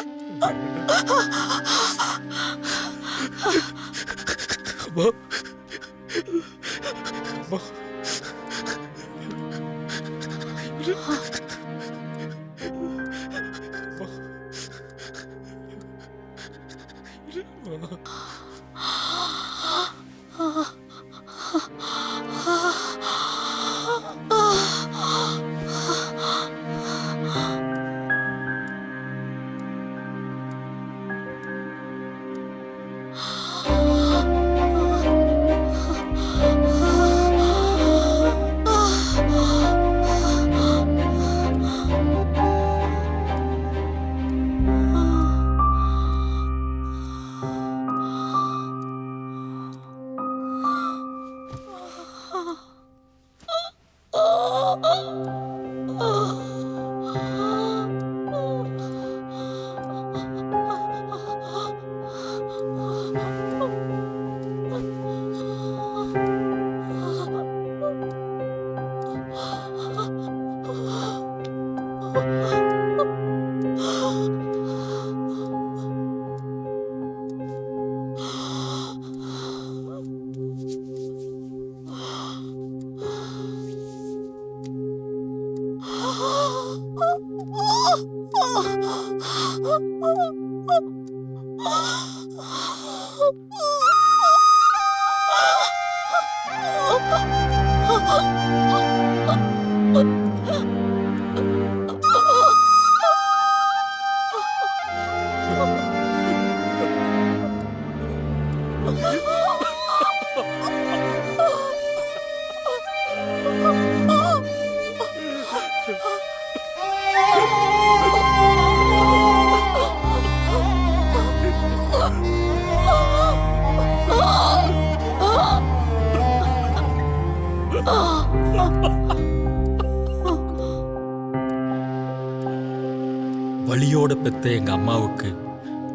L: வலியோட பெத்த எங்க அம்மாவுக்கு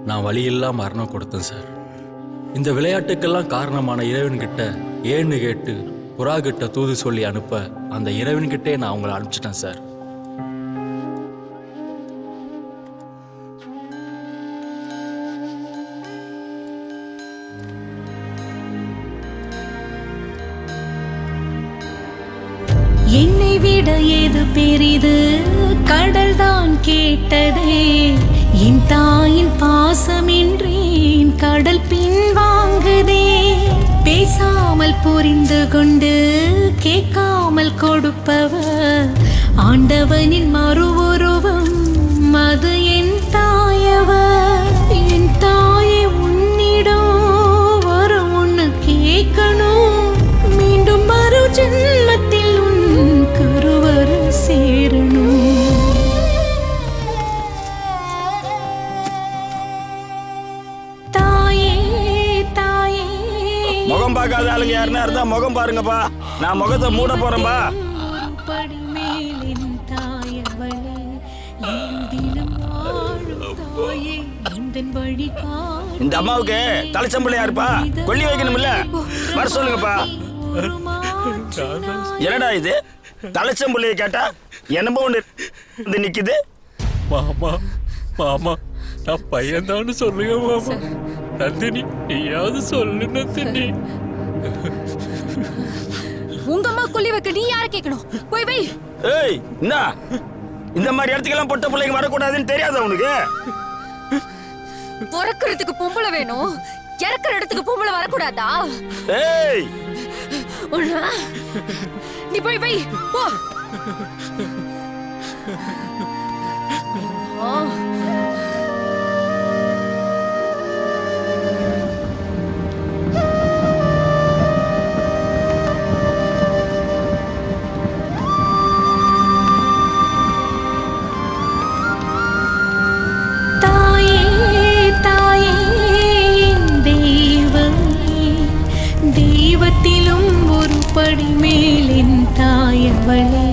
L: நான் வழியெல்லாம் மரணம் கொடுத்தேன் சார். இந்த விளையாட்டுக்கெல்லாம் காரணமான இறைவன்கிட்ட ஏன்னு கேட்டு புறா கிட்ட தூது சொல்லி அனுப்ப அந்த இறைவன்கிட்டே நான் அவங்கள அனுப்பிச்சிட்டேன் சார்.
G: என்னை விட ஏது பெரிது கடல் தான் கேட்டதே, என் தாயின் பாசமின்றி கடல் பின் வாங்குதே. பேசாமல் புரிந்து கொண்டு கேட்காமல் கொடுப்பவர் ஆண்டவனின் மறு உருவம், அது என் தாயவர். என் தாயை உன்னிடம் வரும் ஒன்று கேட்கணும், மீண்டும் மறு ஜென்மத்தில் உன் கருவற சேரணும்.
A: முகம் பார்க்காத ஆளுங்க யாருன்னா இருந்தா முகம் பாருங்கப்பா. நான் முகத்தை மூட போறேன்பா. இந்த அம்மாவுக்கு தலைச்சம்பிள்ளையா இருப்பா, கொல்லி வைக்கணும்ல, வர சொல்லுங்கப்பா. என்னடா இது தலைச்சம்பிள்ளைய கேட்டா என்னமோ ஒண்ணு நிக்குது.
L: மாமா மாமா நான் பையன்தான்னு சொல்லுங்க மாமா. நந்தினி நீயாவது சொல்லு நந்தினி.
U: உங்க அம்மா கொல்லி வைக்க நீ யார கேட்கணும்? போய் வை.
A: ஏய் என்ன இந்த மாதிரி இடத்துக்கெல்லாம் பொட்ட பிள்ளைங்க வரக்கூடாதுன்னு தெரியாதா உனக்கு?
U: பிறக்கிறதுக்கு பொம்பளை வேணும், இறக்குற இடத்துக்கு பொம்பளை வரக்கூடாதா?
A: ஏய்
U: நீ போய் வை போ.
G: தெய்வத்திலும் ஒரு படி மேல் என் தாயவளே,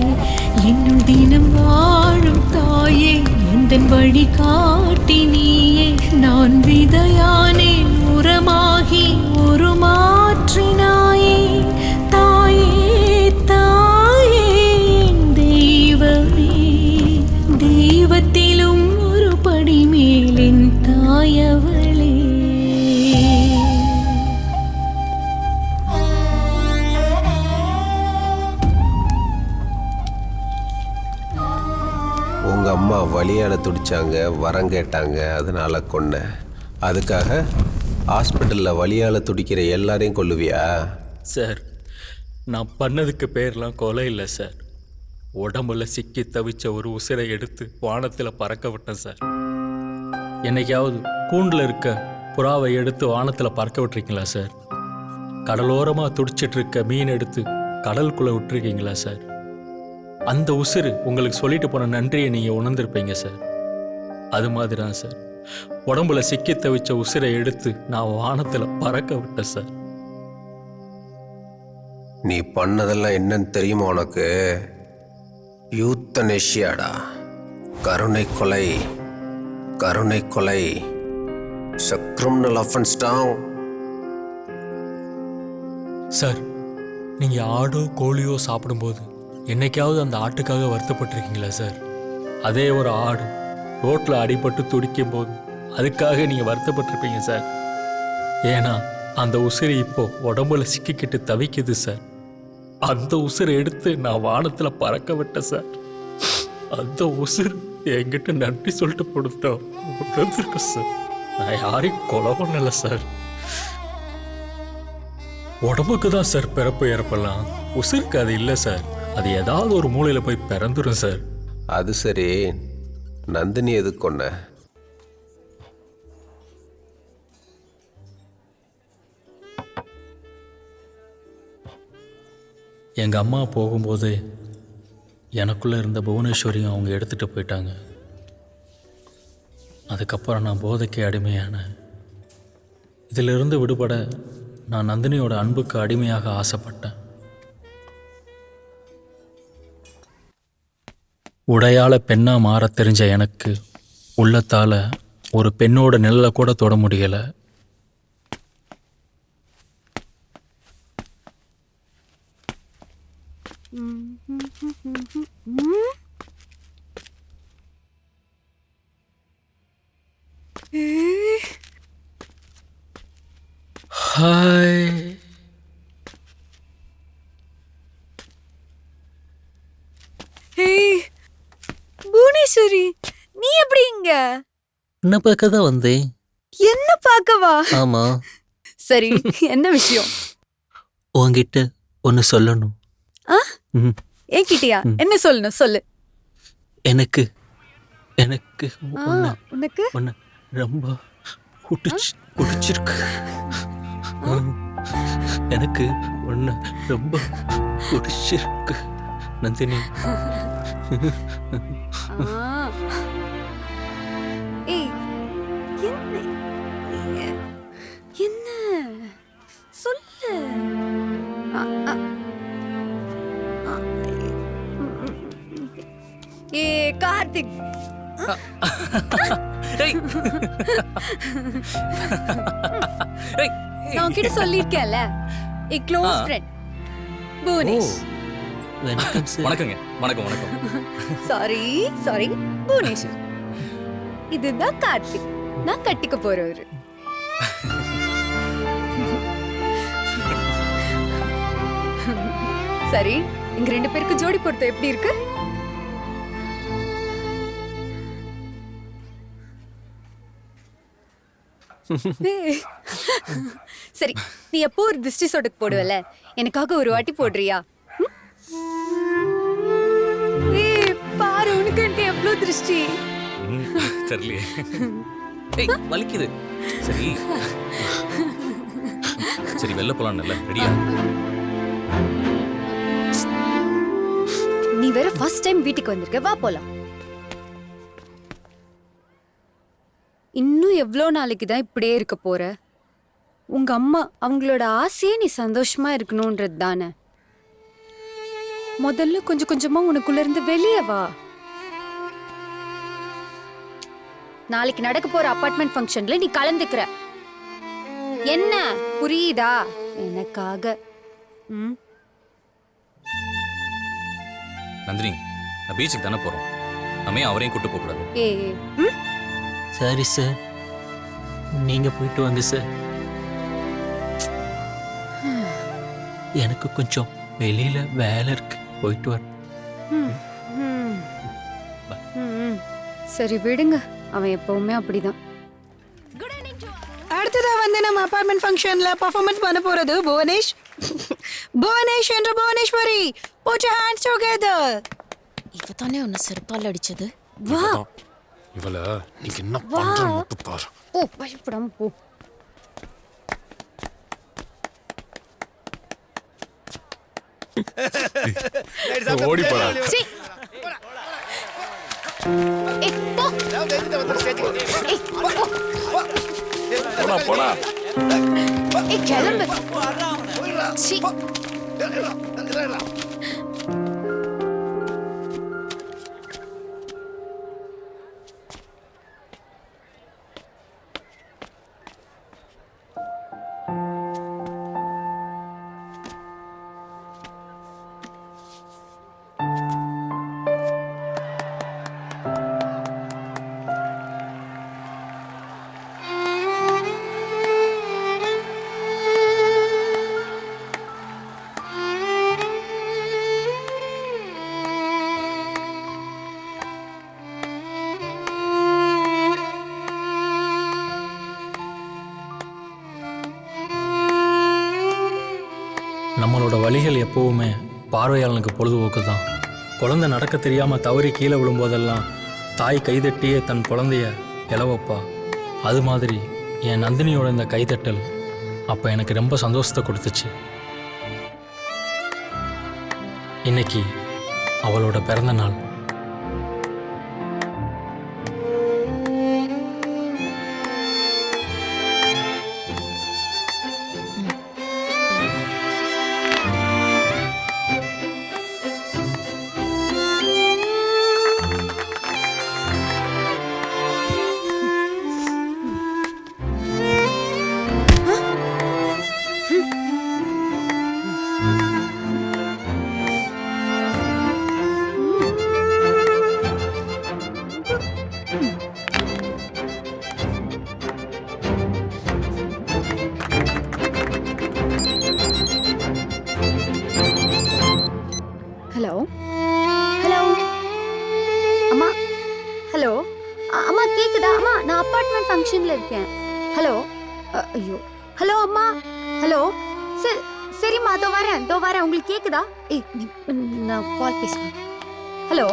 G: என்னுள் தினம் வாழும் தாயே, எந்தன் வழி காட்டி நீயே. நான் விதையானேன் உரமாகி ஒரு மாற்றினாயே. தாயே தாயே என் தெய்வமே, தெய்வத்திலும் ஒரு படி மேல் என் தாயவளே.
B: உங்கள் அம்மா வலியால் துடிச்சாங்க, வரம் கேட்டாங்க, அதனால கொன்னேன். அதுக்காக ஹாஸ்பிட்டலில் வலியால் துடிக்கிற எல்லாரையும் கொல்லுவியா?
L: சார் நான் பண்ணதுக்கு பேர்லாம் கொலை இல்லை சார். உடம்புல சிக்கி தவிச்ச ஒரு உசிரை எடுத்து வானத்தில் பறக்க விட்டேன் சார். என்னைக்காவது கூண்டில் இருக்க புறாவை எடுத்து வானத்தில் பறக்க விட்டுருக்கீங்களா சார்? கடலோரமாக துடிச்சிட்டு இருக்க மீன் எடுத்து கடலுக்குள்ளே விட்டுருக்கீங்களா சார்? அந்த உசுறு உங்களுக்கு சொல்லிட்டு போன நன்றியை நீங்கள் உணர்ந்திருப்பீங்க சார். அது மாதிரி தான் சார் உடம்புல சிக்கி தவிச்ச உசிரை எடுத்து நான் வானத்தில் பறக்க விட்டேன் சார்.
B: நீ பண்ணதெல்லாம் என்னன்னு தெரியுமா உனக்கு? யூத்தனேஷியாடா. கருணை கொலை, கருணை கொலை. Criminal offence Don.
L: சார் நீங்கள் ஆடோ கோழியோ சாப்பிடும்போது என்னைக்காவது அந்த ஆட்டுக்காக வருத்தப்பட்டிருக்கீங்களா சார்? அதே ஒரு ஆடு ரோட்டில் அடிபட்டு துடிக்கும் போது அதுக்காக நீங்கள் வருத்தப்பட்டிருப்பீங்க சார். ஏன்னா அந்த உசிறு இப்போ உடம்புல சிக்கிக்கிட்டு தவிக்குது சார். அந்த உசிரை எடுத்து நான் வானத்தில் பறக்க விட்டேன் சார். அந்த உசிறு என்கிட்ட நன்றி சொல்லிட்டு கொடுத்தோம் உணர்ந்துருக்கேன் சார். நான் யாரையும் கொலை பண்ணலை சார். உடம்புக்கு தான் சார் பிறப்பு இறப்பெல்லாம், உசிருக்கு அது இல்லை சார். அது ஏதாவது ஒரு மூலையில் போய் பிறந்துடும் சார்.
B: அது சரி, நந்தினி எதுக்கு கொன்ன?
L: எங்கள் அம்மா போகும்போது எனக்குள்ளே இருந்த புவனேஸ்வரியும் அவங்க எடுத்துகிட்டு போயிட்டாங்க. அதுக்கப்புறம் நான் போதைக்கு அடிமையானேன். இதிலிருந்து விடுபட நான் நந்தினியோட அன்புக்கு அடிமையாக ஆசைப்பட்டேன். உடையால பெண்ணா மாறத் தெரிஞ்ச எனக்கு உள்ளத்தால ஒரு பெண்ணோட நிழலை கூட தொட முடியல. ஹாய்.
U: புவனேஸ்வரி, நீ எப்படி இங்க?
L: என்ன பார்க்க தான் வந்தேன்.
U: என்ன பார்க்கவா?
L: ஆமா.
U: சரி, என்ன விஷயம்?
L: உன்கிட்ட ஒன்று சொல்லணும்.
U: என்கிட்டயா? என்ன சொல்லணும்? சொல்லு.
L: எனக்கு எனக்கு
U: உனக்கு
L: ஒன்று ரொம்ப பிடிச்சிருக்கு. எனக்கு ஒன்று ரொம்ப பிடிச்சிருக்கு நந்தினி.
U: என்ன சொல்லு. கார்த்திக், நான் உன்கிட்ட சொல்லிருக்கேன்ல, க்ளோஸ் ஃப்ரெண்ட் புவனேஷ்.
E: வணக்கங்க. வணக்கம் வணக்கம்.
U: சாரி புவனேஸ்வர். இதுதான் கார்த்திக், நான் கட்டிக்க போறவரு. சரி, இங்க 2 பேருக்கு ஜோடி பொருத்தம் எப்படி இருக்கு? சரி, நீ எப்போ ஒரு திருஷ்டி சொடக்கு போடுவல, எனக்காக ஒரு வாட்டி போடுறியா? பாரு, உனக்கு எவ்வளவு திருஷ்டி.
E: தெரியலையே. வலிக்குது. சரி சரி, வெளில போலாம். ரெடியா?
U: நீ வேற ஃபர்ஸ்ட் டைம் வீட்டுக்கு வந்திருக்க, வா போலாம். இன்னும் எவ்வளோ நாளைக்கு தான் இப்படியே இருக்க போற? உங்க அம்மா அவங்களோட ஆசையே நீ சந்தோஷமா இருக்கணும்ன்றது தானே. முதல்ல கொஞ்சம் கொஞ்சமா உனக்குள்ள இருந்து வெளியே வா. நாளைக்கு நடக்க போற அபார்ட்மெண்ட் ஃபங்க்ஷன்ல நீ கலந்துக்கிற. என்ன புரியுதா? எனக்காக.
E: நந்தினி, நான் பீச்சுக்கு தானே போறோம். நம்ம அவரையும் கூட்டு போக கூடாது.
L: சரி சார், நீங்க போயிட்டு வாங்க சார். எனக்கு கொஞ்சம் வெளியில வேலை இருக்கு, போயிட்டு வர.
U: சரி விடுங்க, அவன் எப்பவுமே அப்படிதான்.
O: அடுத்ததா வந்து நம்ம அபார்ட்மெண்ட் ஃபங்க்ஷன்ல பெர்ஃபார்மன்ஸ் பண்ண போறது புவனேஷ். புவனேஷ் என்ற Bhuvaneswari, put your hands together.
G: இவ தானே உன்னை செருப்பால் அடிச்சது.
U: வா.
S: இவள நீங்க என்ன பண்றன்னு மட்டும் பாரு.
U: ஓ, பயப்படாம போ.
S: ஓடி போடா.
U: போடா. கிளம்பு.
L: நம்மளோட வழிகள் எப்பவுமே பார்வையாளனுக்கு பொழுதுபோக்கு தான். குழந்தை நடக்க தெரியாமல் தவறி கீழே விழும்போதெல்லாம் தாய் கைதட்டியே தன் குழந்தைய இளவப்பா. அது மாதிரி என் நந்தினியோட இந்த கைதட்டல் அப்போ எனக்கு ரொம்ப சந்தோஷத்தை கொடுத்துச்சு. இன்னைக்கு அவளோட பிறந்த நாள்.
C: ஹலோ ஹலோ அம்மா ஹலோ அம்மா கேக்குதா அம்மா நான் அபார்ட்மெண்ட் ஃபங்க்ஷன்ல இருக்கேன் ஹலோ ஐயோ ஹலோ அம்மா ஹலோ சரிம்மா அதோ வரேன் உங்களுக்கு கேக்குதா ஏய் நான் கால் பேசுறேன் ஹலோ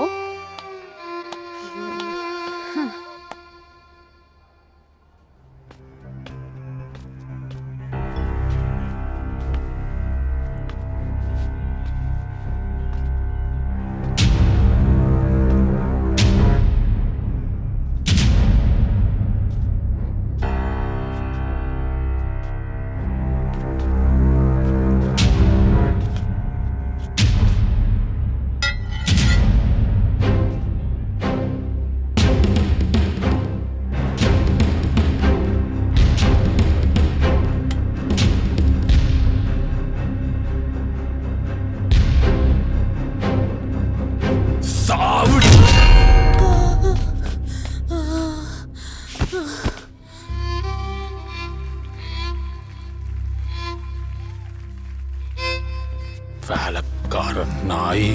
S: வேலைக்காரன் நாய்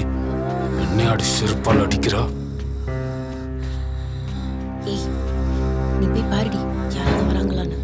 S: என்னை அடி செருப்பால் அடிக்கிறா.
G: ஏய் நீ போய் பாருடி யாராவது வராங்களான்னு.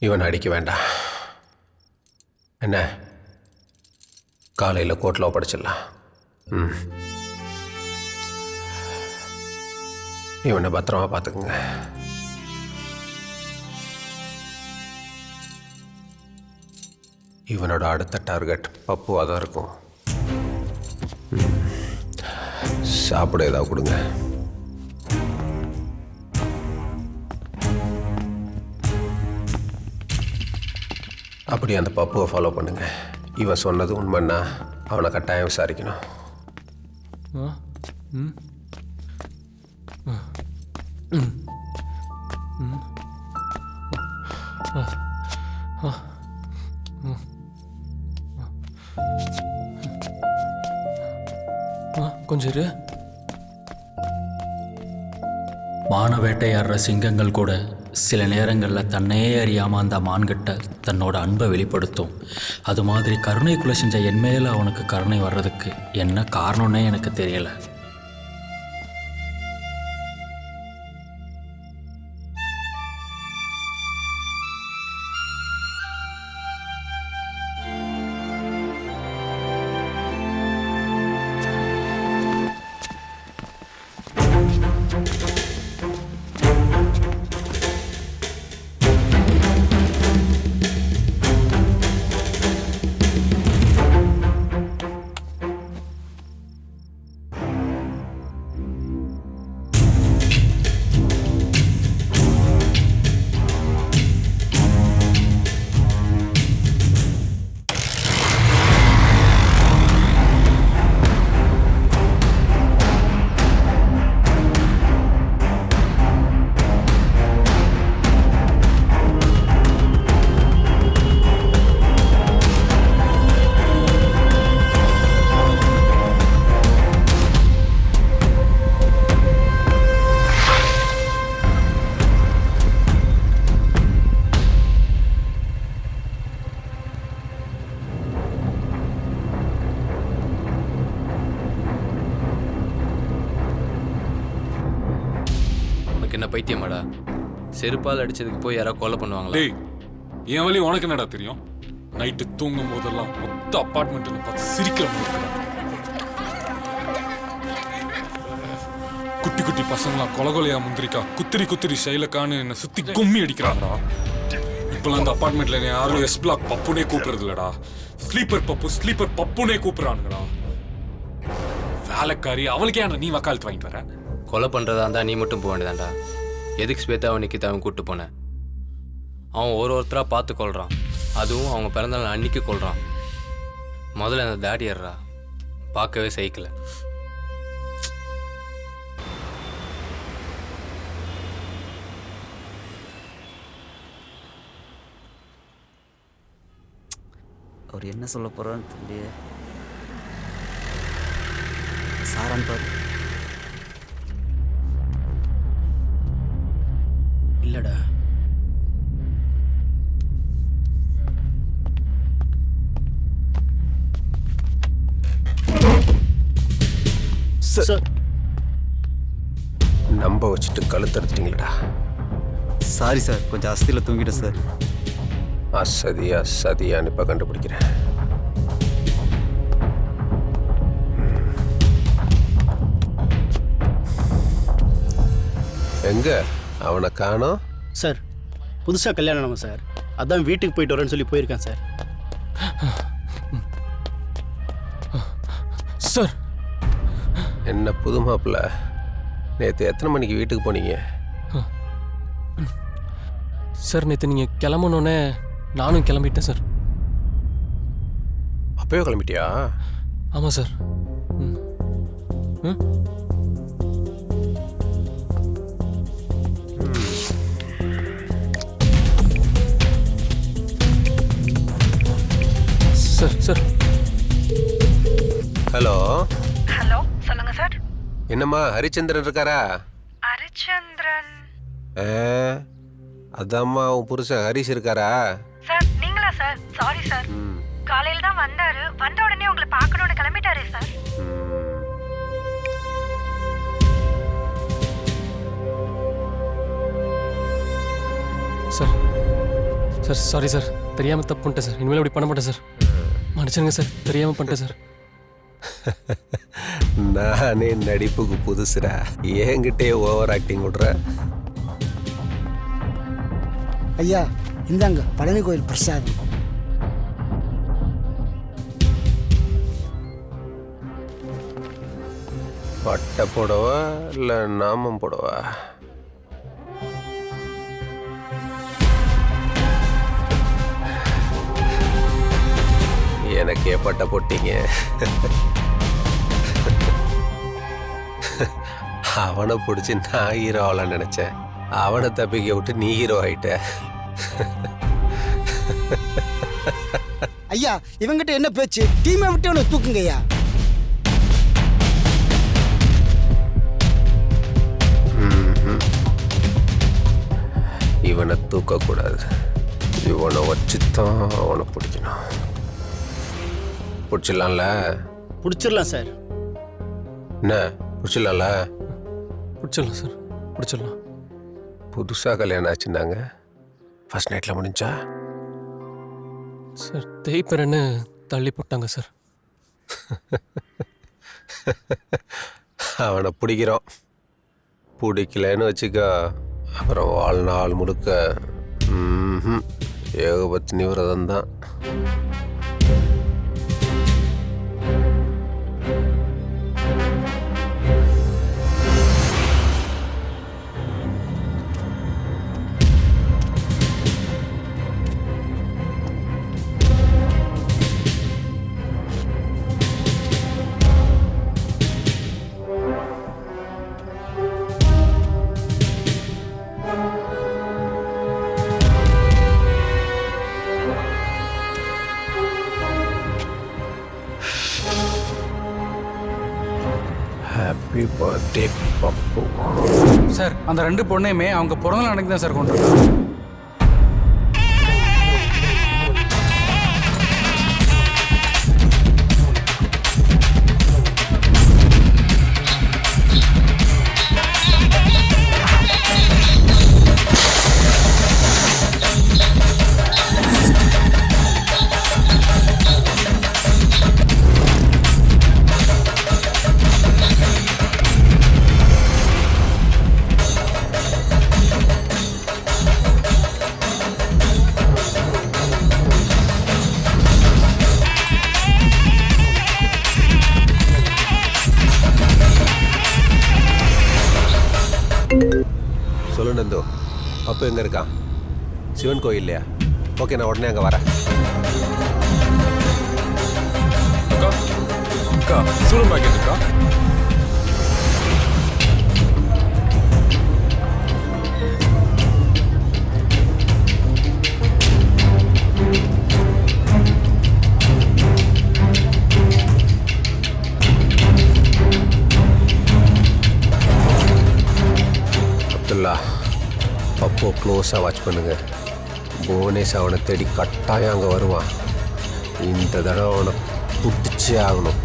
B: இவன் அடிக்க வேண்டாம். என்ன காலையில் கோர்ட்டில் ஒப்படைச்சிடலாம். இவனை பத்திரமா பார்த்துக்குங்க. இவனோட அடுத்த டார்கெட் பப்புவாக தான் இருக்கும். சாப்பிட ஏதாவது கொடுங்க. அப்படி அந்த பப்புவை ஃபாலோ பண்ணுங்க. இவன் சொன்னது உண்மைன்னா அவனை கட்டாயம் விசாரிக்கணும்.
S: கொஞ்சம் இரு.
L: மான வேட்டையாடுற சிங்கங்கள் கூட சில நேரங்களில் தன்னையே அறியாமல் அந்த மான்கிட்ட தன்னோட அன்பை வெளிப்படுத்தும். அது மாதிரி கருணை கொலை செஞ்ச என் மேலே அவனுக்கு கருணை வர்றதுக்கு என்ன காரணம்னே எனக்கு தெரியலை.
R: என்ன பைத்தியமாடா? செருப்பால் அடிச்சதுக்கு போய் யாராவது கொலை பண்ணுவாங்களா?
S: டேய், என் வழி உனக்கு என்னடா தெரியும்? நைட்டு தூங்கும் போதெல்லாம் மொத்த அப்பார்ட்மெண்ட்ல பார்த்து சிரிக்கிற மாதிரி குட்டி குட்டி பசங்களாம் கொலகொலையா முந்திரிக்கா குத்திரி குத்திரி சைலக்கான்னு என்ன சுத்தி கும்மி அடிக்கிறாங்கடா. இப்பெல்லாம் அந்த அப்பார்ட்மெண்ட்ல யாரும் எஸ் பிளாக் பப்புனே கூப்பிடுறது இல்லடா. ஸ்லீப்பர் பப்புனே கூப்பிடுறானுங்கடா. வேலைக்காரி அவளுக்கே நீ வக்காலத்து வாங்கிட்டு வர?
R: கொலை பண்ணுறதா இருந்தால் நீ மட்டும் போக வேண்டியதாண்டா. எதுக்கு ஸ்வேதா நிக்கிதா அவன் கூப்பிட்டு போனேன்? அவன் ஒருத்தராக பார்த்து கொள்கிறான். அதுவும் அவங்க பிறந்தநாள் அன்னைக்கு கொள்கிறான். முதல்ல அந்த தாடி ஏறா பார்க்கவே சைக்கிள்.
P: அவர் என்ன சொல்ல போகிறான்னு தெரியல. சாரான் பாரு.
V: இல்லடா.
B: சார், நம்ப வச்சுட்டு கழுத்தெடுத்துட்டீங்களா?
P: சாரி சார், கொஞ்சம் அஸ்தியில் தூங்கிட்டேன் சார்.
B: அசதியான்னு இப்போ கண்டுபிடிக்கிறேன். எங்க அவனை காணோம்?
V: சார், புதுசாக கல்யாணம் ஆனவன் சார். அதான் வீட்டுக்கு போயிட்டு வரேன்னு சொல்லி போயிருக்கேன் சார்.
S: சார்,
B: என்ன புது மாப்பிள்ள? நேற்று எத்தனை மணிக்கு வீட்டுக்கு போனீங்க?
I: சார், நேற்று நீங்கள் கிளம்பணுன்னே நானும் கிளம்பிட்டேன் சார்.
B: அப்பவே கிளம்பிட்டியா?
I: ஆமாம் sir. Sir sir.
B: Hello
O: hello, சொல்லுங்க சார்.
B: என்னம்மா, ஹரிச்சந்திரன் இருக்காரா?
O: ஹரிச்சந்திரன்
B: அதாம்மா உன் புருஷன் ஹரிஷ் இருக்காரா?
O: சார், நீங்களா சார்? சாரி சார், காலையில தான் வந்தாரு. வந்த உடனே உங்களை பார்க்கணும்னு கிளம்பிட்டாரே sir.
I: Sir sir, sorry sir, தெரியாமல் தப்பு பண்ணிட்டேன் சார். இனிமேல் இப்படி பண்ண மாட்டேன் சார். மன்னிச்சிருங்க சார், தெரியாமல் பண்ணிட்டேன் சார்.
B: நானே நடிப்புக்கு புதுசுடா, என்கிட்டே ஓவர் ஆக்டிங் விடுற.
H: ஐயா, இந்தாங்க பழனி கோயில் பிரசாதம்.
B: பட்டை போடவா இல்லை நாமம் போடவா? எனக்கே பட்டை போட்டீங்க. அவனை பிடிச்சி நான் ஹீரோ ஆகலான்னு நினைச்சேன். அவனை தப்பிக்க விட்டு நீ ஹீரோ ஆயிட்ட.
H: ஐயா, இவங்கிட்ட என்ன பேச்சு? டீமை விட்டு அவனை தூக்குங்க ஐயா.
B: ம் கொடுக்கக்கூடாது. இவனை வச்சுத்தான் அவனை பிடிக்கணும். பிடிச்சிடலாம்ல?
V: பிடிச்சிடலாம் சார்.
B: என்ன பிடிச்சிடலாம்ல?
I: பிடிச்சிடலாம் சார், பிடிச்சிடலாம்.
B: புதுசாக கல்யாணம் ஆச்சுன்னாங்க, ஃபர்ஸ்ட் நைட்டில் முடிஞ்சா?
I: சார் தேய்ப்பறன்னு தள்ளி போட்டாங்க சார்.
B: அவனை பிடிக்கிறோம். பிடிக்கலன்னு வச்சுக்க, அப்புறம் வாழ்நாள் முழுக்க ஏகபத்தினி விரதம் தான். ஹாப்பி பர்த்டே பப்பு.
Q: சார் அந்த 2 பொண்ணையுமே அவங்க பிறந்த நாளைக்கு தான் சார் கொண்டு வந்தாங்க.
B: சொல்லு நந்து, அப்போ எங்கே இருக்கான்? சிவன் கோயில் இல்லையா? ஓகே, நான் உடனே அங்கே வரேன்.
S: அக்கா சூழல் பாக்கெட் இருக்கா?
B: அப்துல்லா, பப்போ க்ளோஸாக வாட்ச் பண்ணுங்க. புவனேஷ் அவனை தேடி கட்டாயம் அங்கே வருவான். இந்த தடவை அவனை பிடிச்சே ஆகணும்.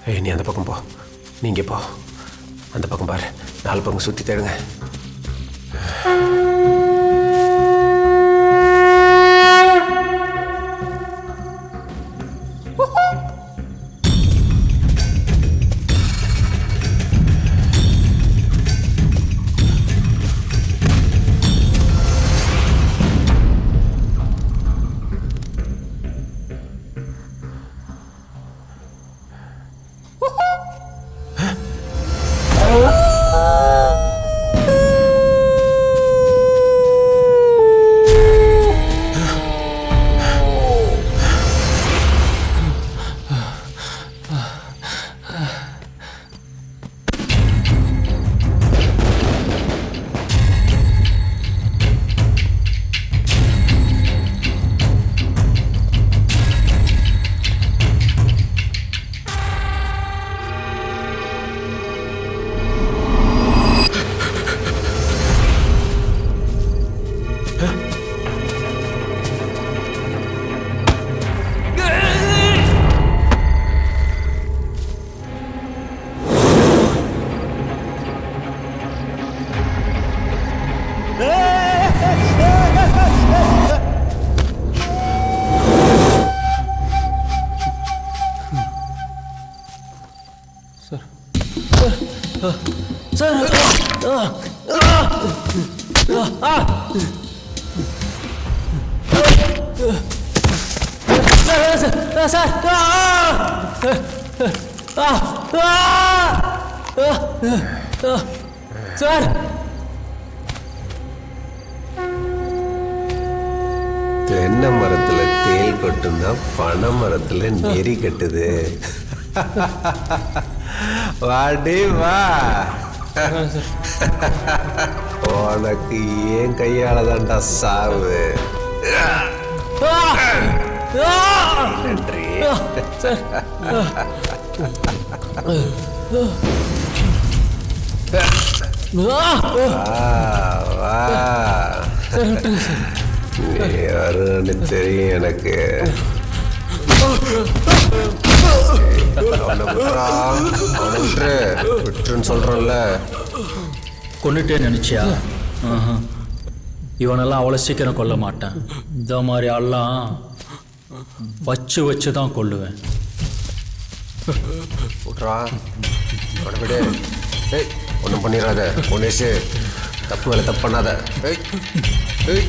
B: ஏய், நீ அந்த பக்கம் போ. நீங்க போ. அந்த பக்கம் பாரு. 4 பக்கம் சுத்தி தேடுங்க. தென்னை மரத்துல தேல் கொட்டுனா பனை மரத்துல நெறி கட்டுது. வாடி வா. உனக்கு ஏன் கையால தான்டா சாவு. நன்றி. நீ வருன்னு தெரியும் எனக்கு. விட்டுன்னு சொல்றேன்ல.
L: கொண்டுட்டே நினைச்சியா? இவனெல்லாம் அவ்வளோ சீக்கிரம் கொல்ல மாட்டேன். இந்த மாதிரி ஆள்லாம் வச்சு வச்சு தான் கொல்லுவேன்.
B: விடு. ஏய், ஒன்றும் பண்ணிடாத புவனேஷ். தப்பு வேலை தப்பு பண்ணாத. ஏய் ஏய்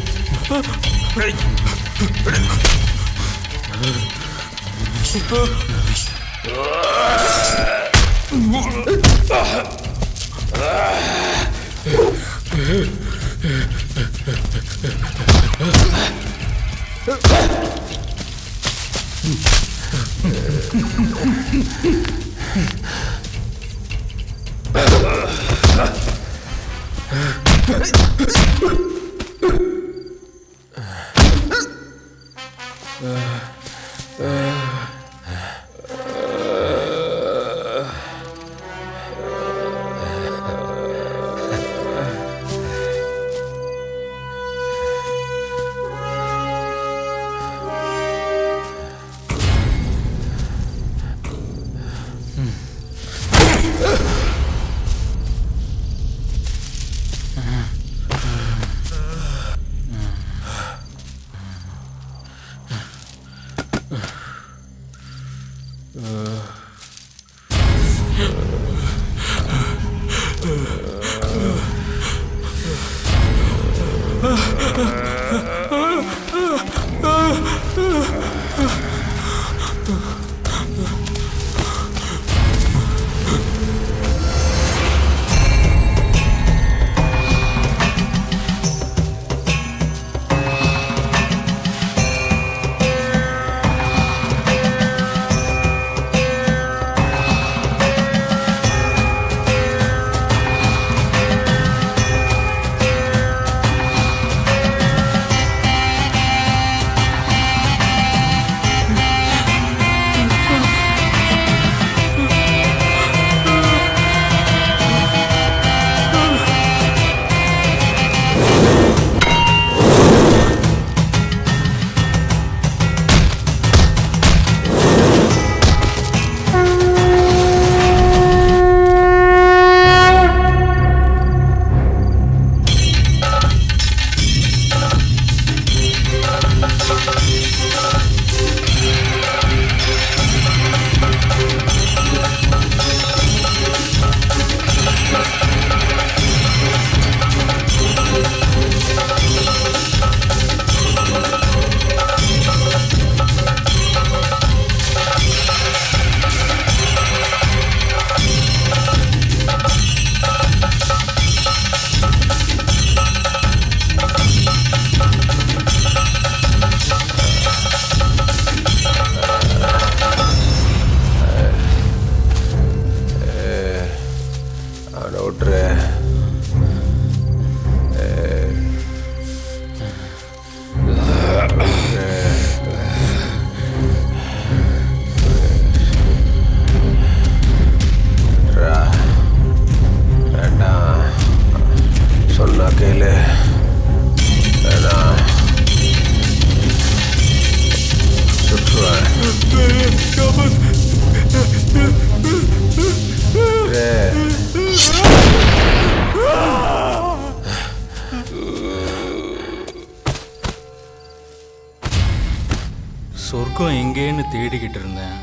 D: எங்கேன்னு தேடிக்கிட்டு இருந்தேன்.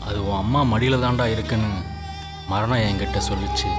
D: அது உன் அம்மா மடியில் தாண்டா இருக்குன்னு மரணம் என்கிட்ட சொல்லிச்சு.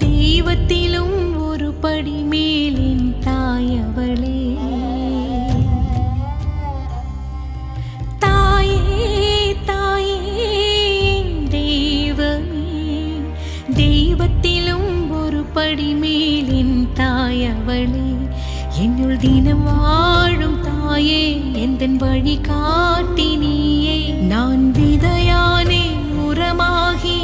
G: தெய்வத்திலும் ஒரு படி மேலின் தாயவளே, தாயே தாயே தெய்வமே, தெய்வத்திலும் ஒரு படி மேலின் தாயவளே, என்னுள் தினம் வாழும் தாயே, எந்தன் வழி காட்டி நீயே, நான் விதையானே உரமாகி